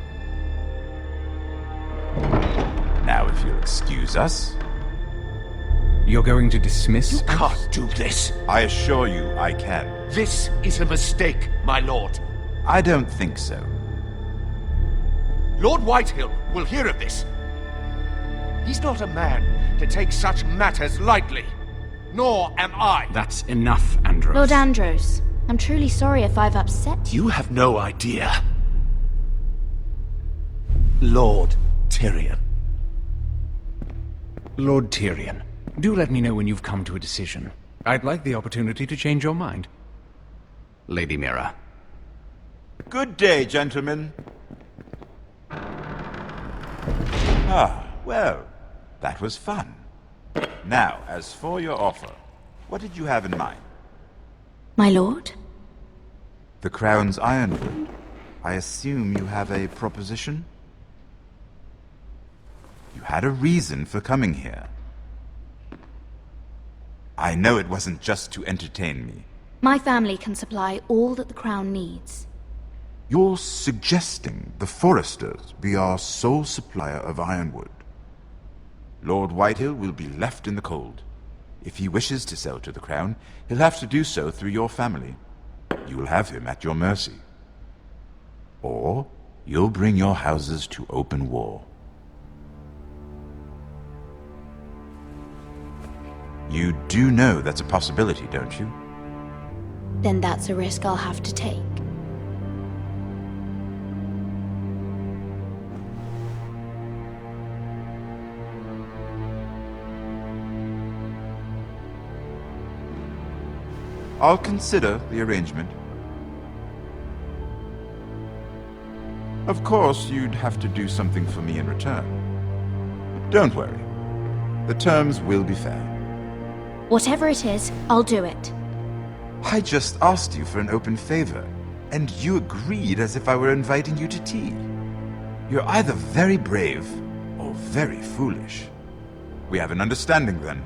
Now, if you'll excuse us... You're going to dismiss You us? can't do this. I assure you I can. This is a mistake, my lord. I don't think so. Lord Whitehill will hear of this. He's not a man to take such matters lightly. Nor am I. That's enough, Andros. Lord Andros, I'm truly sorry if I've upset you. You have no idea. Lord Tyrion. Lord Tyrion, do let me know when you've come to a decision. I'd like the opportunity to change your mind. Lady Mira. Good day, gentlemen. Ah, well, that was fun. Now, as for your offer, what did you have in mind? My lord? The Crown's Ironwood. I assume you have a proposition? You had a reason for coming here. I know it wasn't just to entertain me. My family can supply all that the Crown needs. You're suggesting the Foresters be our sole supplier of ironwood. Lord Whitehill will be left in the cold. If he wishes to sell to the Crown, he'll have to do so through your family. You will have him at your mercy. Or you'll bring your houses to open war. You do know that's a possibility, don't you? Then that's a risk I'll have to take. I'll consider the arrangement. Of course, you'd have to do something for me in return. Don't worry. The terms will be fair. Whatever it is, I'll do it. I just asked you for an open favor, and you agreed as if I were inviting you to tea. You're either very brave or very foolish. We have an understanding then.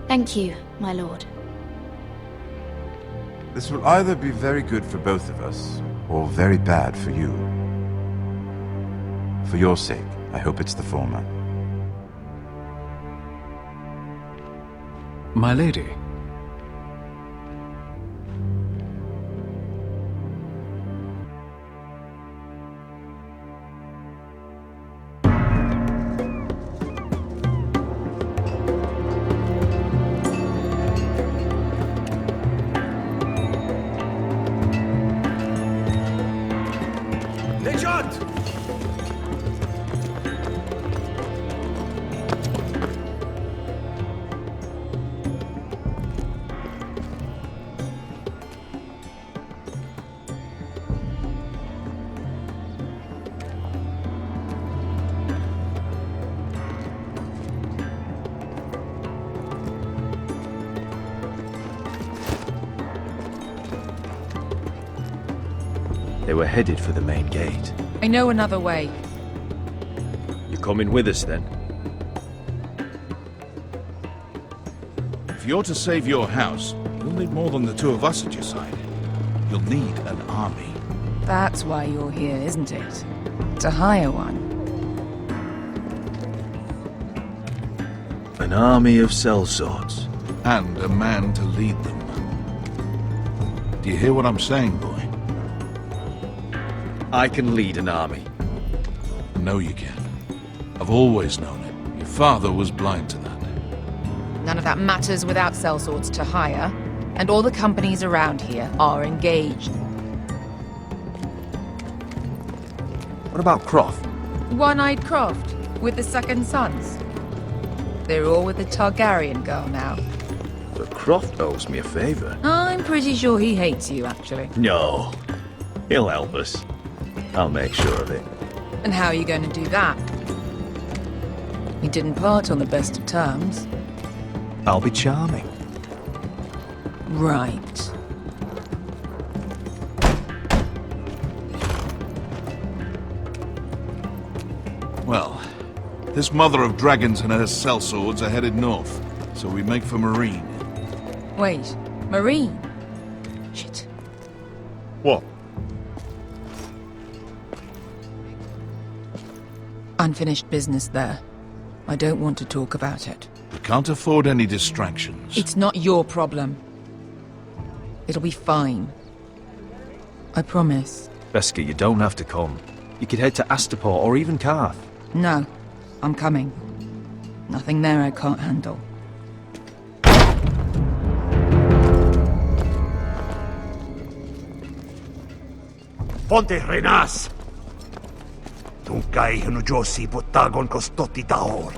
Thank you, my lord. This will either be very good for both of us, or very bad for you. For your sake, I hope it's the former. My lady. They were headed for the main gate. I know another way. You coming with us then? If you're to save your house, you'll need more than the two of us at your side. You'll need an army. That's why you're here, isn't it? To hire one. An army of sellswords. And a man to lead them. Do you hear what I'm saying, boy? I can lead an army. No, you can't. I've always known it. Your father was blind to that. None of that matters without sellswords to hire, and all the companies around here are engaged. What about Croft? One-eyed Croft, with the second sons. They're all with the Targaryen girl now. But Croft owes me a favor. I'm pretty sure he hates you, actually. No. He'll help us. I'll make sure of it. And how are you going to do that? We didn't part on the best of terms. I'll be charming. Right. Well, this mother of dragons and her sellswords are headed north, so we make for Marine. Wait, Marine? Shit. What? Unfinished business there. I don't want to talk about it. We can't afford any distractions. It's not your problem. It'll be fine. I promise. Beskar, you don't have to come. You could head to Astapor or even Karth. No, I'm coming. Nothing there I can't handle. Ponte Renas! Tunkai Hanujosi Potagon Kostoti Taor.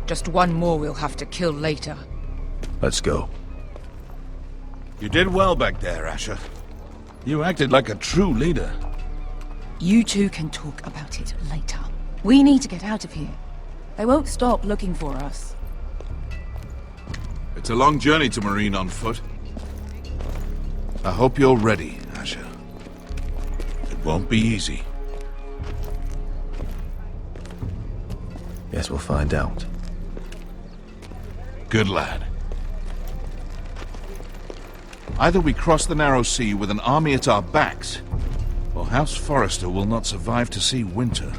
Just one more we'll have to kill later. Let's go. You did well back there, Asher. You acted like a true leader. You two can talk about it later. We need to get out of here. They won't stop looking for us. It's a long journey to Marine on foot. I hope you're ready, Asher. It won't be easy. Guess we'll find out. Good lad. Either we cross the narrow sea with an army at our backs, or House Forrester will not survive to see winter.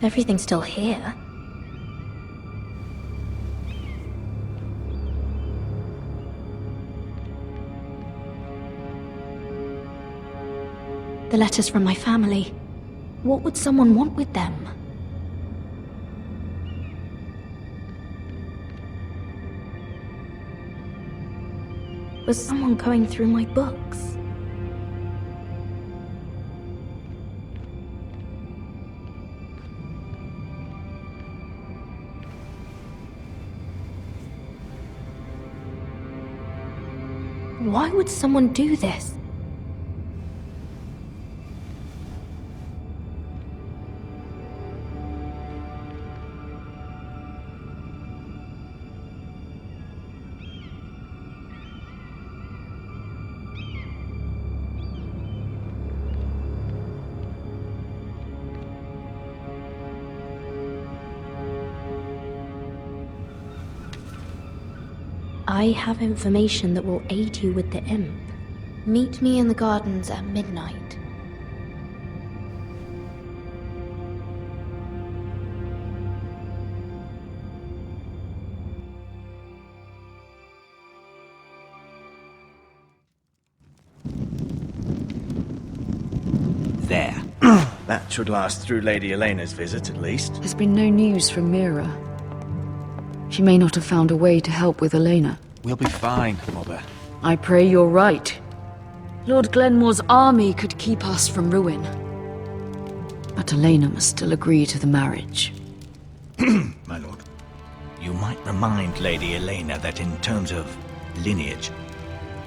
Everything's still here. The letters from my family. What would someone want with them? Was someone going through my books? Why would someone do this? I have information that will aid you with the imp. Meet me in the gardens at midnight. There. That should last through Lady Elena's visit, at least. There's been no news from Mira. She may not have found a way to help with Elena. We'll be fine, Mother. I pray you're right. Lord Glenmore's army could keep us from ruin. But Elena must still agree to the marriage. My lord, you might remind Lady Elena that in terms of lineage,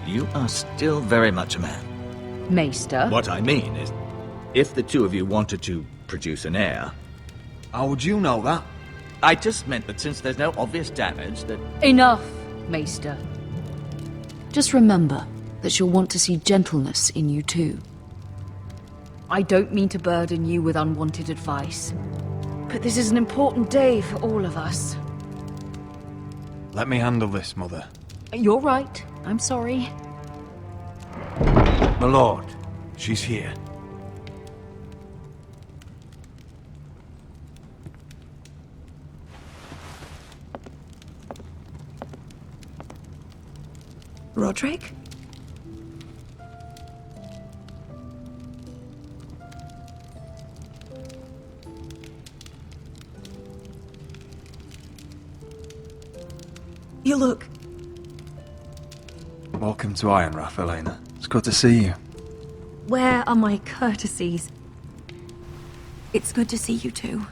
you are still very much a man. Maester? What I mean is, if the two of you wanted to produce an heir... How would you know that? I just meant that since there's no obvious damage, that... Enough, Maester. Just remember that she'll want to see gentleness in you too. I don't mean to burden you with unwanted advice, but this is an important day for all of us. Let me handle this, Mother. You're right. I'm sorry. My lord, she's here. Roderick? You look... Welcome to Ironrath, Elena. It's good to see you. Where are my courtesies? It's good to see you too.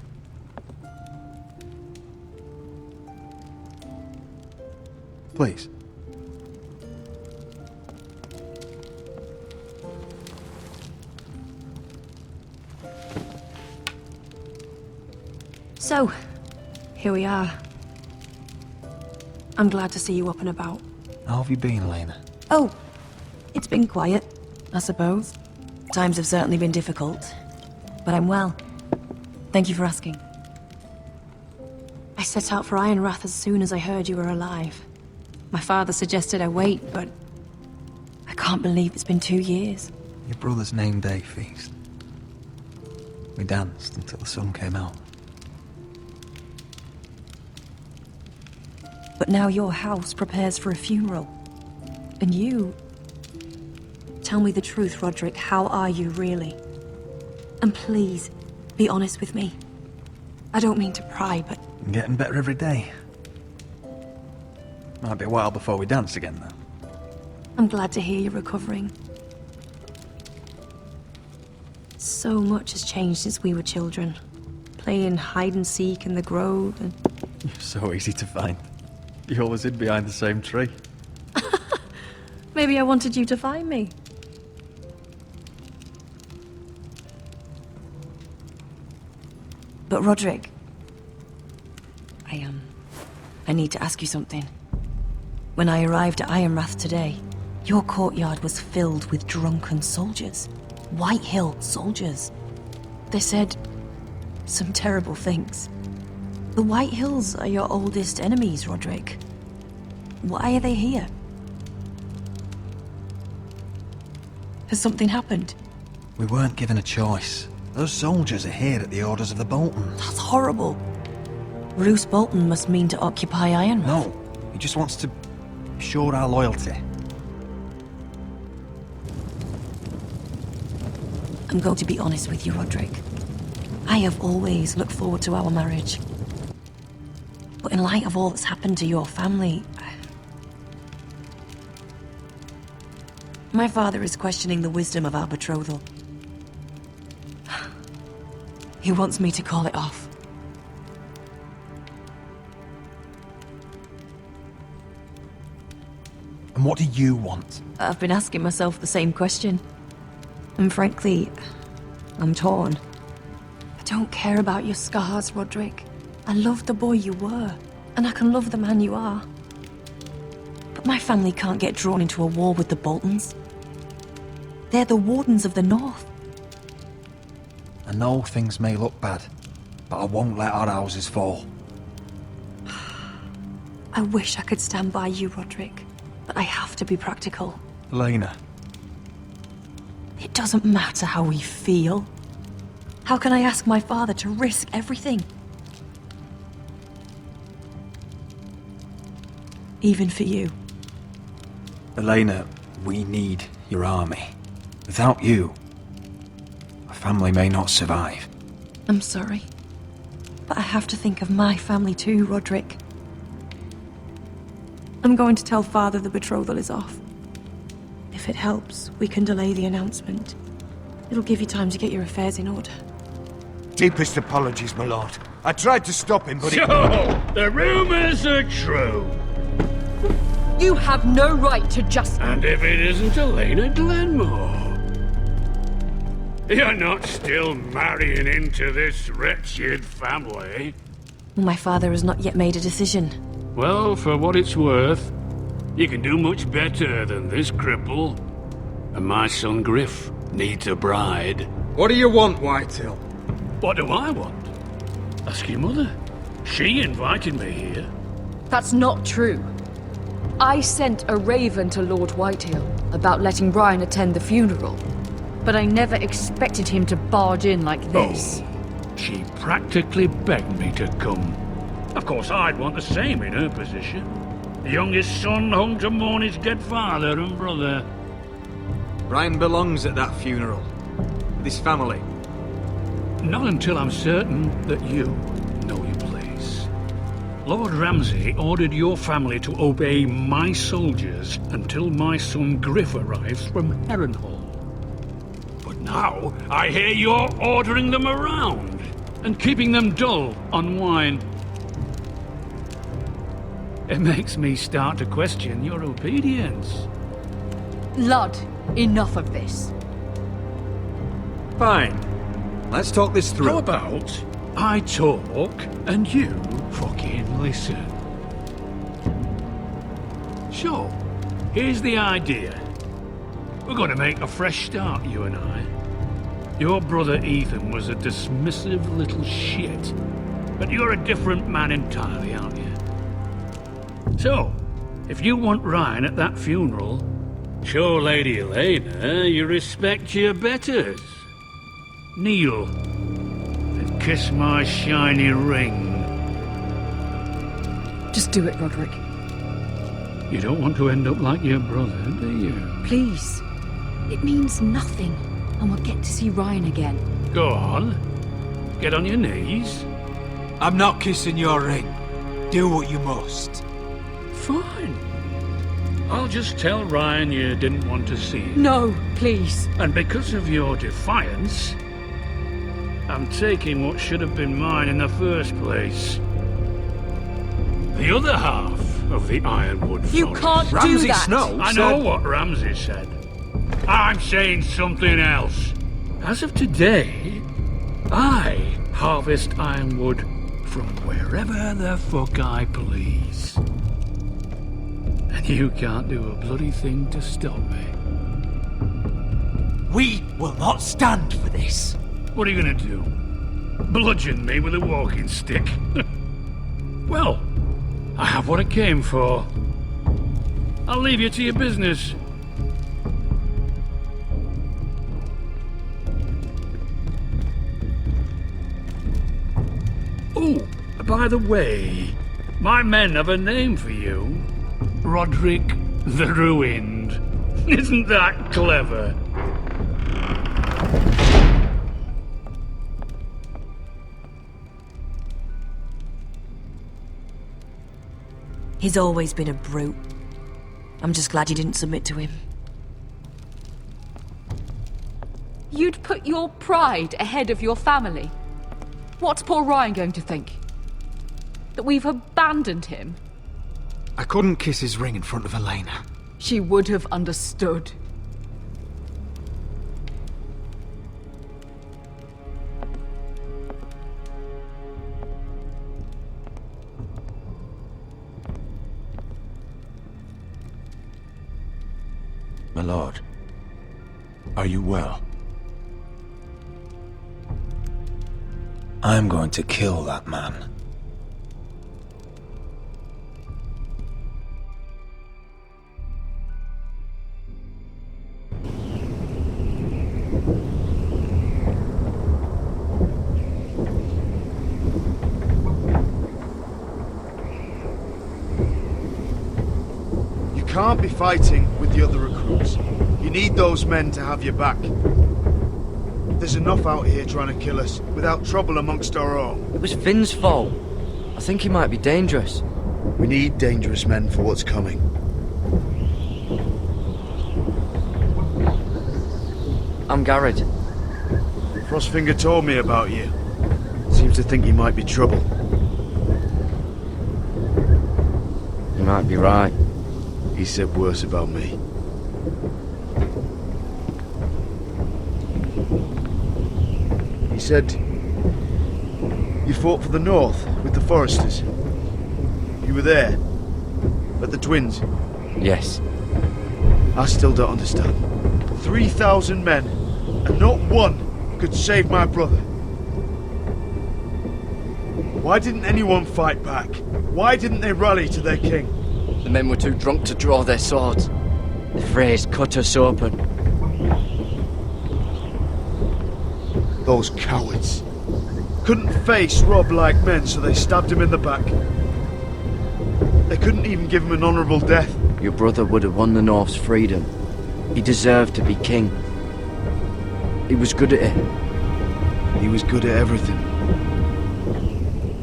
Please. So, here we are. I'm glad to see you up and about. How have you been, Lena? Oh, it's been quiet, I suppose. Times have certainly been difficult, but I'm well. Thank you for asking. I set out for Ironrath as soon as I heard you were alive. My father suggested I wait, but I can't believe it's been 2 years. Your brother's name day feast. We danced until the sun came out. But now your house prepares for a funeral. And you... Tell me the truth, Roderick. How are you, really? And please, be honest with me. I don't mean to pry, but... I'm getting better every day. Might be a while before we dance again, though. I'm glad to hear you're recovering. So much has changed since we were children. Playing hide and seek in the grove and... You're so easy to find. You always hid behind the same tree. Maybe I wanted you to find me. But Roderick... I need to ask you something. When I arrived at Ironrath today, your courtyard was filled with drunken soldiers. White Hill soldiers. They said some terrible things. The White Hills are your oldest enemies, Roderick. Why are they here? Has something happened? We weren't given a choice. Those soldiers are here at the orders of the Boltons. That's horrible. Roose Bolton must mean to occupy Ironrath. No, he just wants to assure our loyalty. I'm going to be honest with you, Roderick. I have always looked forward to our marriage. But in light of all that's happened to your family... My father is questioning the wisdom of our betrothal. He wants me to call it off. And what do you want? I've been asking myself the same question. And frankly, I'm torn. I don't care about your scars, Roderick. I love the boy you were, and I can love the man you are. But my family can't get drawn into a war with the Boltons. They're the Wardens of the North. I know things may look bad, but I won't let our houses fall. I wish I could stand by you, Roderick, but I have to be practical. Lena. It doesn't matter how we feel. How can I ask my father to risk everything? Even for you. Elena, we need your army. Without you, our family may not survive. I'm sorry, but I have to think of my family too, Roderick. I'm going to tell Father the betrothal is off. If it helps, we can delay the announcement. It'll give you time to get your affairs in order. Deepest apologies, my lord. I tried to stop him, but So, the rumors are true. You have no right to just... And if it isn't Elena Glenmore? You're not still marrying into this wretched family? My father has not yet made a decision. Well, for what it's worth, you can do much better than this cripple. And my son Griff needs a bride. What do you want, Whitehill? What do I want? Ask your mother. She invited me here. That's not true. I sent a raven to Lord Whitehill about letting Brian attend the funeral. But I never expected him to barge in like this. Oh, she practically begged me to come. Of course, I'd want the same in her position. The youngest son home to mourn his dead father and brother. Brian belongs at that funeral. With his family. Not until I'm certain that you know your place. Lord Ramsay ordered your family to obey my soldiers until my son Griff arrives from Harrenhal. But Now, I hear you're ordering them around and keeping them dull on wine. It makes me start to question your obedience. Lud, enough of this. Fine. Let's talk this through. How about I talk and you fucking listen? So, here's the idea. We're going to make a fresh start, you and I. Your brother Ethan was a dismissive little shit, but you're a different man entirely, aren't you? So, if you want Ryan at that funeral, show Lady Elena you respect your betters. Kneel and kiss my shiny ring. Just do it, Roderick. You don't want to end up like your brother, do you? Please. It means nothing, and we'll get to see Ryan again. Go on. Get on your knees. I'm not kissing your ring. Do what you must. Fine. I'll just tell Ryan you didn't want to see him. No, please. And because of your defiance, I'm taking what should have been mine in the first place. The other half of the Ironwood Forest. You can't do Ramsay that. Snow I know what Ramsay said. I'm saying something else. As of today, I harvest ironwood from wherever the fuck I please. And you can't do a bloody thing to stop me. We will not stand for this. What are you gonna do? Bludgeon me with a walking stick? Well, I have what I came for. I'll leave you to your business. Oh, by the way, my men have a name for you. Roderick the Ruined. Isn't that clever? He's always been a brute. I'm just glad you didn't submit to him. You'd put your pride ahead of your family. What's poor Ryan going to think? That we've abandoned him? I couldn't kiss his ring in front of Elena. She would have understood. My lord, are you well? I'm going to kill that man. You can't be fighting with the other recruits. You need those men to have your back. There's enough out here trying to kill us, without trouble amongst our own. It was Finn's fault. I think he might be dangerous. We need dangerous men for what's coming. I'm Garrett. Frostfinger told me about you. Seems to think you might be trouble. You might be right. He said worse about me. He said you fought for the North with the Foresters. You were there, at the Twins. Yes. I still don't understand. 3,000 men, and not one could save my brother. Why didn't anyone fight back? Why didn't they rally to their king? The men were too drunk to draw their swords. The Freys cut us open. Those cowards. Couldn't face Rob like men, so they stabbed him in the back. They couldn't even give him an honourable death. Your brother would have won the North's freedom. He deserved to be king. He was good at it. He was good at everything.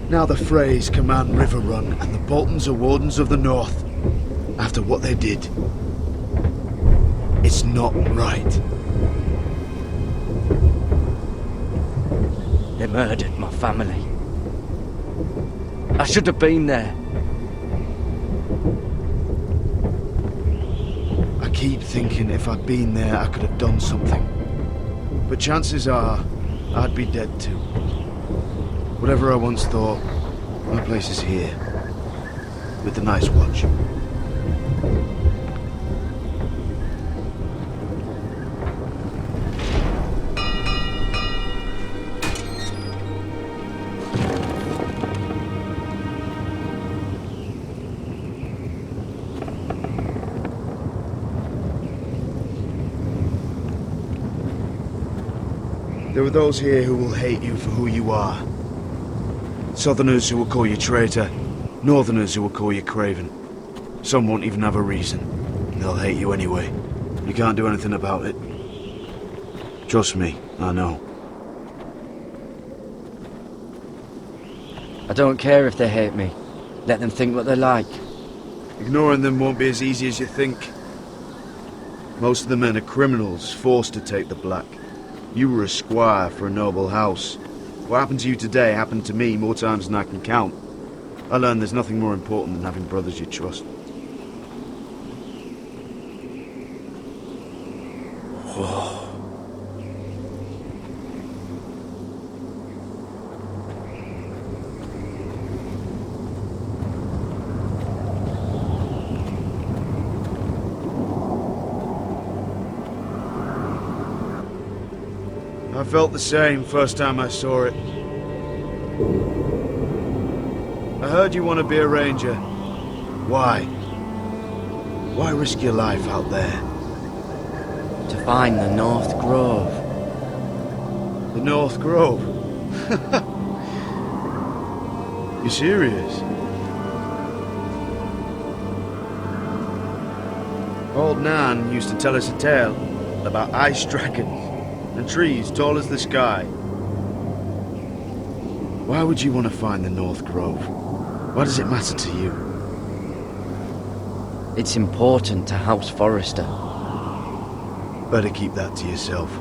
Now the Freys command Riverrun, and the Boltons are wardens of the North. After what they did. It's not right. murdered my family. I should have been there. I keep thinking if I'd been there, I could have done something. But chances are, I'd be dead too. Whatever I once thought, my place is here. With the Night's Watch. There are those here who will hate you for who you are. Southerners who will call you traitor. Northerners who will call you craven. Some won't even have a reason. And they'll hate you anyway. You can't do anything about it. Trust me, I know. I don't care if they hate me. Let them think what they like. Ignoring them won't be as easy as you think. Most of the men are criminals, forced to take the black. You were a squire for a noble house. What happened to you today happened to me more times than I can count. I learned there's nothing more important than having brothers you trust. I felt the same first time I saw it. I heard you want to be a ranger. Why? Why risk your life out there? To find the North Grove. The North Grove? You serious? Old Nan used to tell us a tale about ice dragons and trees tall as the sky. Why would you want to find the North Grove? Why does it matter to you? It's important to House Forrester. Better keep that to yourself.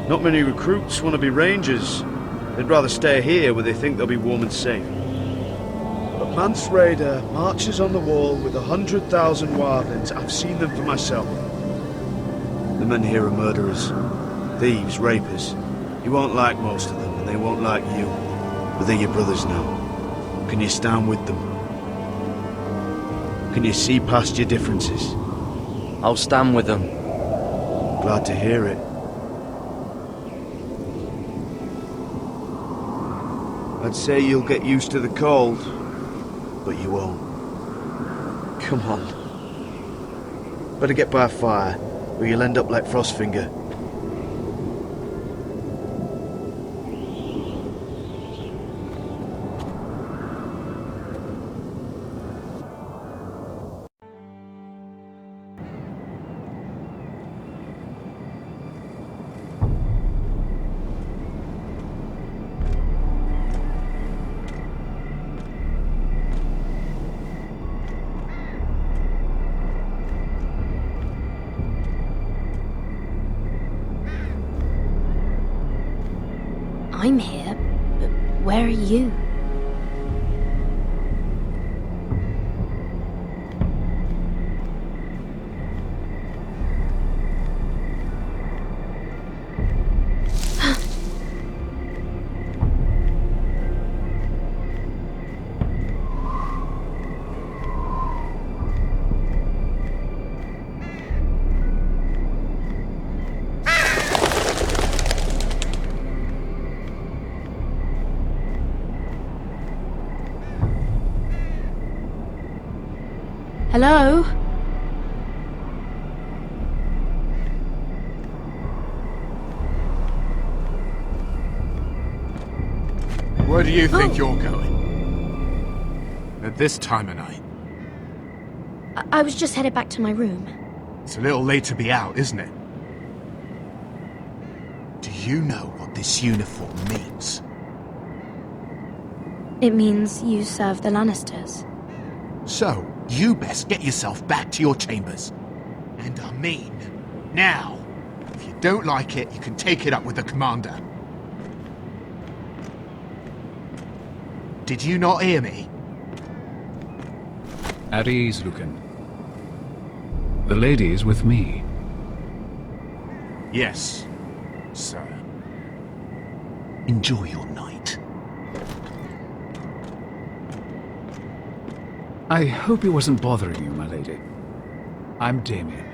Not many recruits want to be rangers. They'd rather stay here where they think they'll be warm and safe. But Mance Raider marches on the wall with 100,000 wildlings. I've seen them for myself. The men here are murderers, thieves, rapers. You won't like most of them, and they won't like you. But they're your brothers now. Can you stand with them? Can you see past your differences? I'll stand with them. Glad to hear it. I'd say you'll get used to the cold, but you won't. Come on. Better get by a fire, or you'll end up like Frostfinger. I'm here, but where are you? Hello? Where do you think you're going? At this time of night? I was just headed back to my room. It's a little late to be out, isn't it? Do you know what this uniform means? It means you serve the Lannisters. So, you best get yourself back to your chambers. And I mean, Now, if you don't like it, you can take it up with the commander. Did you not hear me? At ease, Lucan. The lady is with me. Yes, sir. Enjoy your night. I hope he wasn't bothering you, my lady. I'm Damien.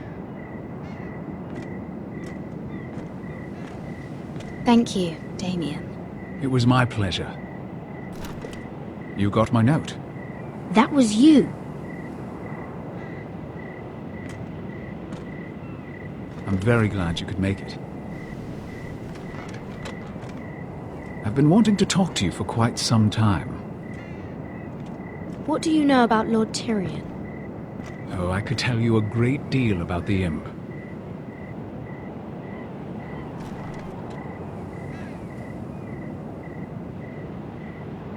Thank you, Damien. It was my pleasure. You got my note. That was you. I'm very glad you could make it. I've been wanting to talk to you for quite some time. What do you know about Lord Tyrion? Oh, I could tell you a great deal about the imp.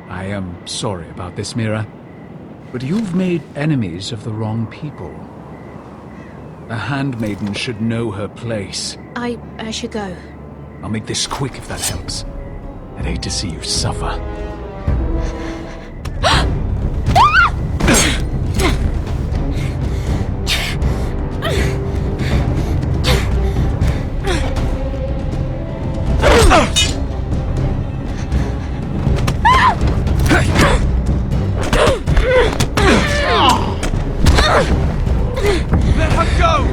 I am sorry about this, Mira, but you've made enemies of the wrong people. A handmaiden should know her place. I should go. I'll make this quick if that helps. I'd hate to see you suffer. Let her go!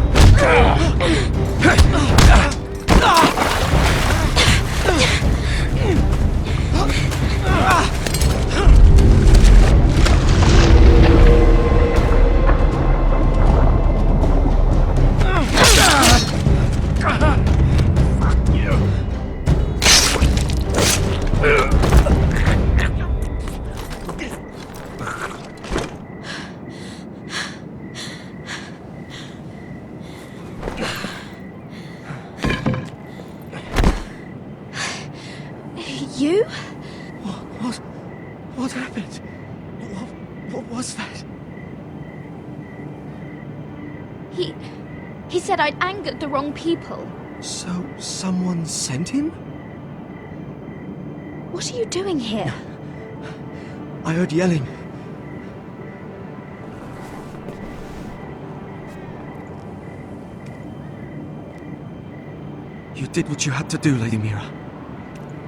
You? What happened? What was that? He said I'd angered the wrong people. So, someone sent him? What are you doing here? I heard yelling. You did what you had to do, Lady Mira.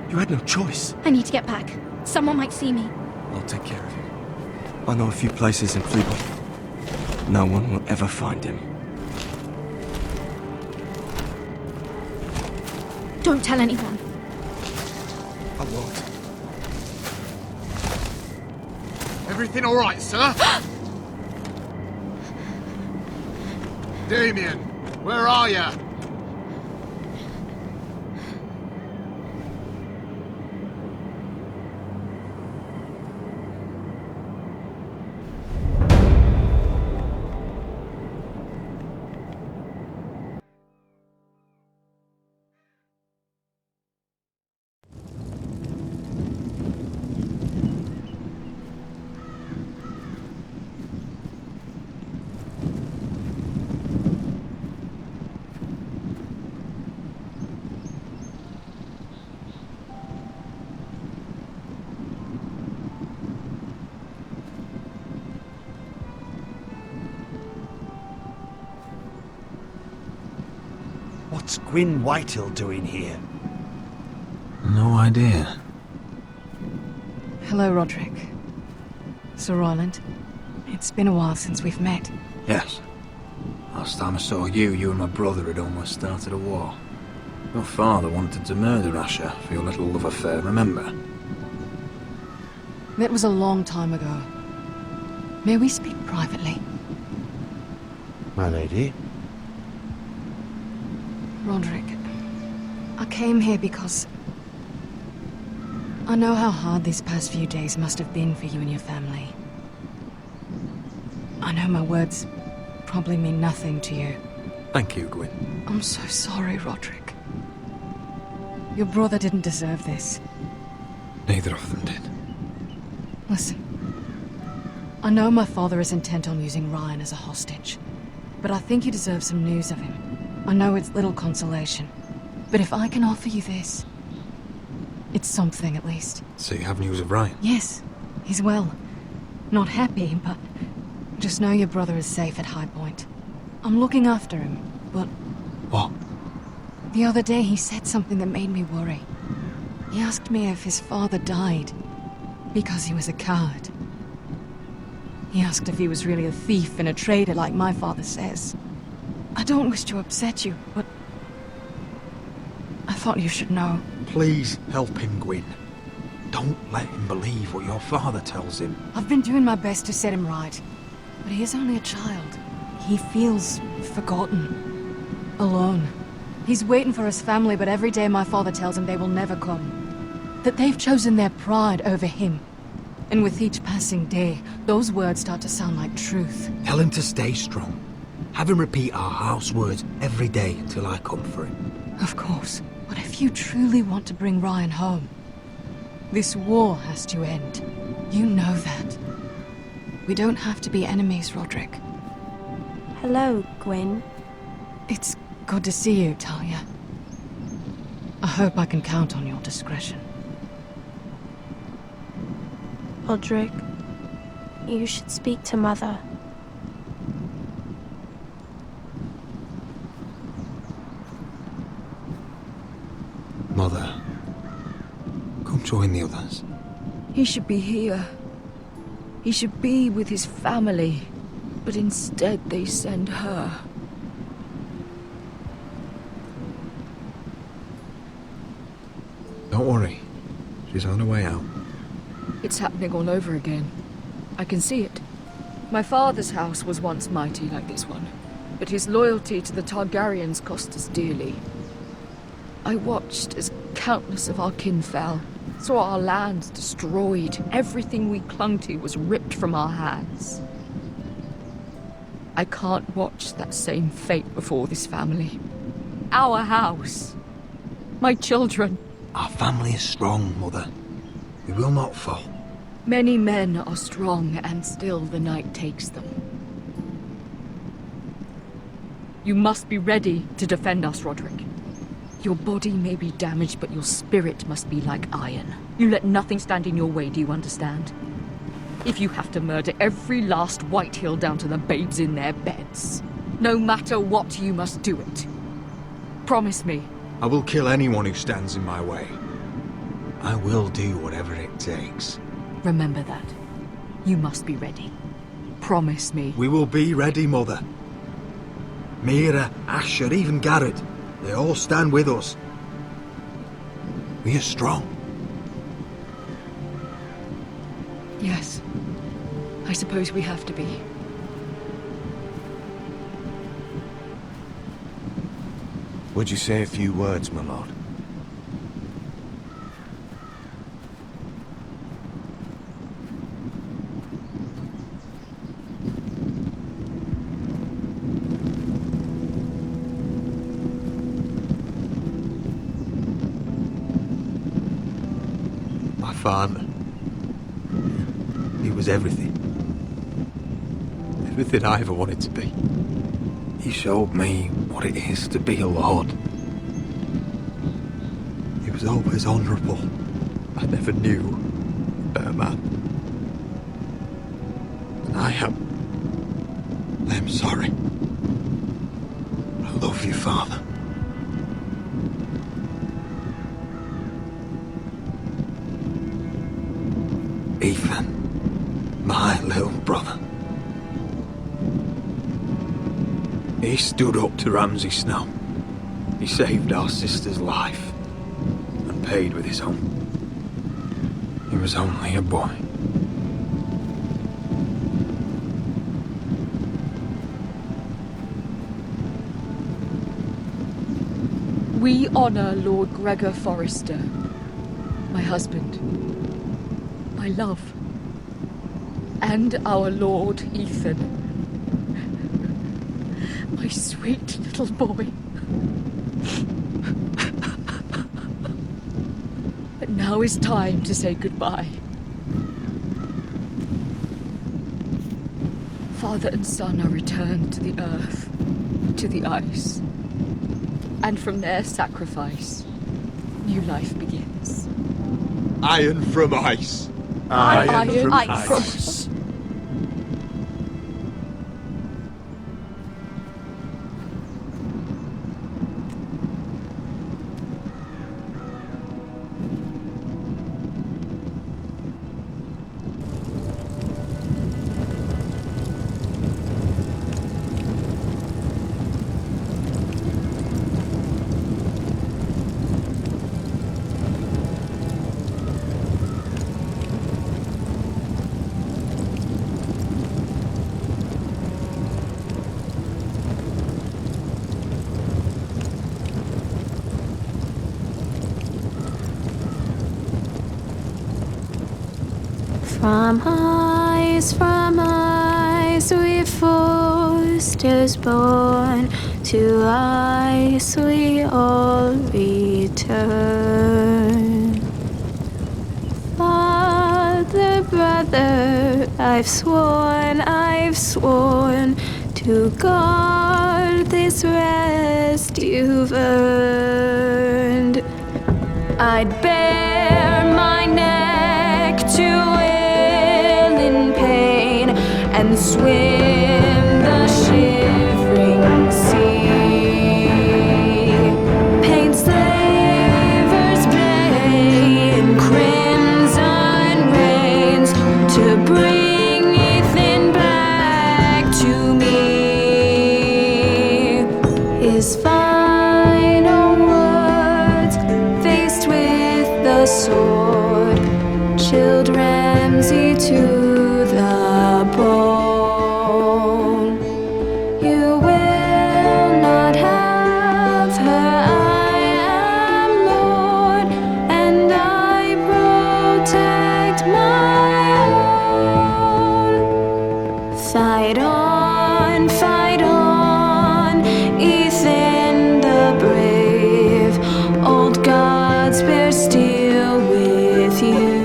You had no choice. I need to get back. Someone might see me. I'll take care of him. I know a few places in Fleetwood. No one will ever find him. Don't tell anyone. I won't. Everything all right, sir? Damien, where are you? What's Gwyn Whitehill doing here? No idea. Hello, Roderick. Sir Roland. It's been a while since we've met. Yes. Last time I saw you and my brother had almost started a war. Your father wanted to murder Asher for your little love affair, remember? That was a long time ago. May we speak privately? My lady? Roderick, I came here because I know how hard these past few days must have been for you and your family. I know my words probably mean nothing to you. Thank you, Gwyn. I'm so sorry, Roderick. Your brother didn't deserve this. Neither of them did. Listen, I know my father is intent on using Ryan as a hostage, but I think you deserve some news of him. I know it's little consolation, but if I can offer you this, it's something at least. So you have news of Ryan? Yes, he's well. Not happy, but just know your brother is safe at High Point. I'm looking after him, but... What? The other day he said something that made me worry. He asked me if his father died because he was a coward. He asked if he was really a thief and a traitor like my father says. I don't wish to upset you, but I thought you should know. Please help him, Gwyn. Don't let him believe what your father tells him. I've been doing my best to set him right, but he is only a child. He feels forgotten, alone. He's waiting for his family, but every day my father tells him they will never come. That they've chosen their pride over him. And with each passing day, those words start to sound like truth. Tell him to stay strong. Have him repeat our house words every day until I come for him. Of course. But if you truly want to bring Ryan home, this war has to end. You know that. We don't have to be enemies, Roderick. Hello, Gwyn. It's good to see you, Talia. I hope I can count on your discretion. Roderick, you should speak to Mother. Mother, come join the others. He should be here. He should be with his family. But instead they send her. Don't worry. She's on her way out. It's happening all over again. I can see it. My father's house was once mighty like this one, but his loyalty to the Targaryens cost us dearly. I watched as countless of our kin fell, saw our lands destroyed, everything we clung to was ripped from our hands. I can't watch that same fate before this family. Our house. My children. Our family is strong, Mother. We will not fall. Many men are strong, and still the night takes them. You must be ready to defend us, Roderick. Your body may be damaged, but your spirit must be like iron. You let nothing stand in your way, do you understand? If you have to murder every last Whitehill down to the babes in their beds, no matter what, you must do it. Promise me. I will kill anyone who stands in my way. I will do whatever it takes. Remember that. You must be ready. Promise me. We will be ready, Mother. Mira, Asher, even Garrett. They all stand with us. We are strong. Yes. I suppose we have to be. Would you say a few words, my lord? My father. He was everything. Everything I ever wanted to be. He showed me what it is to be a lord. He was always honourable. I never knew a better man. And I am sorry. I love you, Father. Ethan, my little brother. He stood up to Ramsay Snow. He saved our sister's life and paid with his own. He was only a boy. We honor Lord Gregor Forrester, my husband, my love, and our Lord Ethan. My sweet little boy. But now is time to say goodbye. Father and son are returned to the earth, to the ice. And from their sacrifice, new life begins. Iron from ice. Iron from ice. ice. From ice we forced us born, to ice we all return. Father, brother, I've sworn to guard this rest you've earned. I'd bare my neck to and swim the shivering sea. Paint slavers bay in crimson rains to bring Ethan back to me. His final words, faced with the sword, chilled Ramsay to the bone. You will not have her. I am Lord, and I protect my own. Fight on, Ethan the brave. Old gods bear steel with you.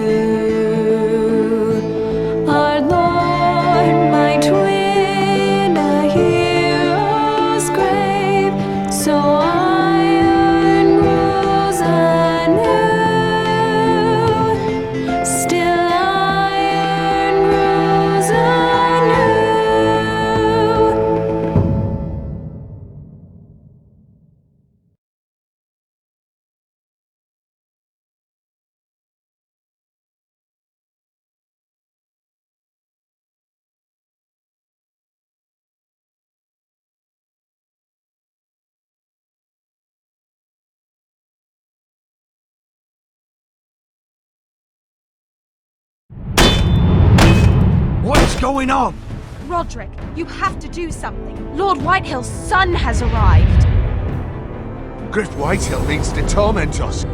What's going on? Roderick, you have to do something. Lord Whitehill's son has arrived. Griff Whitehill means to torment us.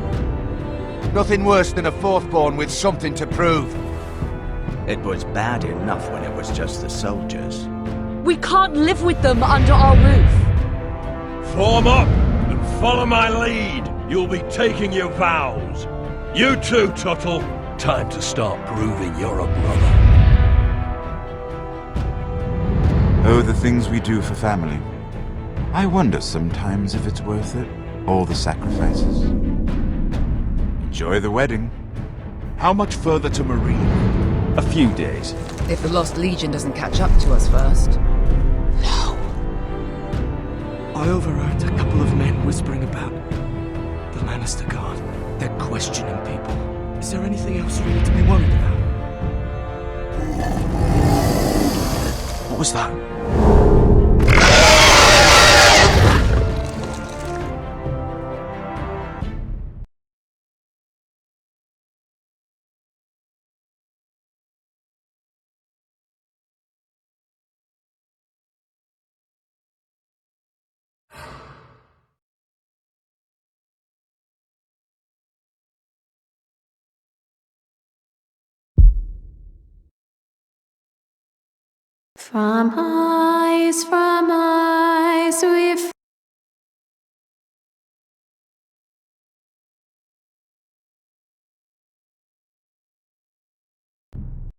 Nothing worse than a fourth-born with something to prove. It was bad enough when it was just the soldiers. We can't live with them under our roof. Form up and follow my lead. You'll be taking your vows. You too, Tuttle. Time to start proving you're a brother. Oh, the things we do for family. I wonder sometimes if it's worth it. All the sacrifices. Enjoy the wedding. How much further to Marine? A few days. If the Lost Legion doesn't catch up to us first. No. I overheard a couple of men whispering about the Lannister Guard. They're questioning people. Is there anything else really to be worried about? What was that? From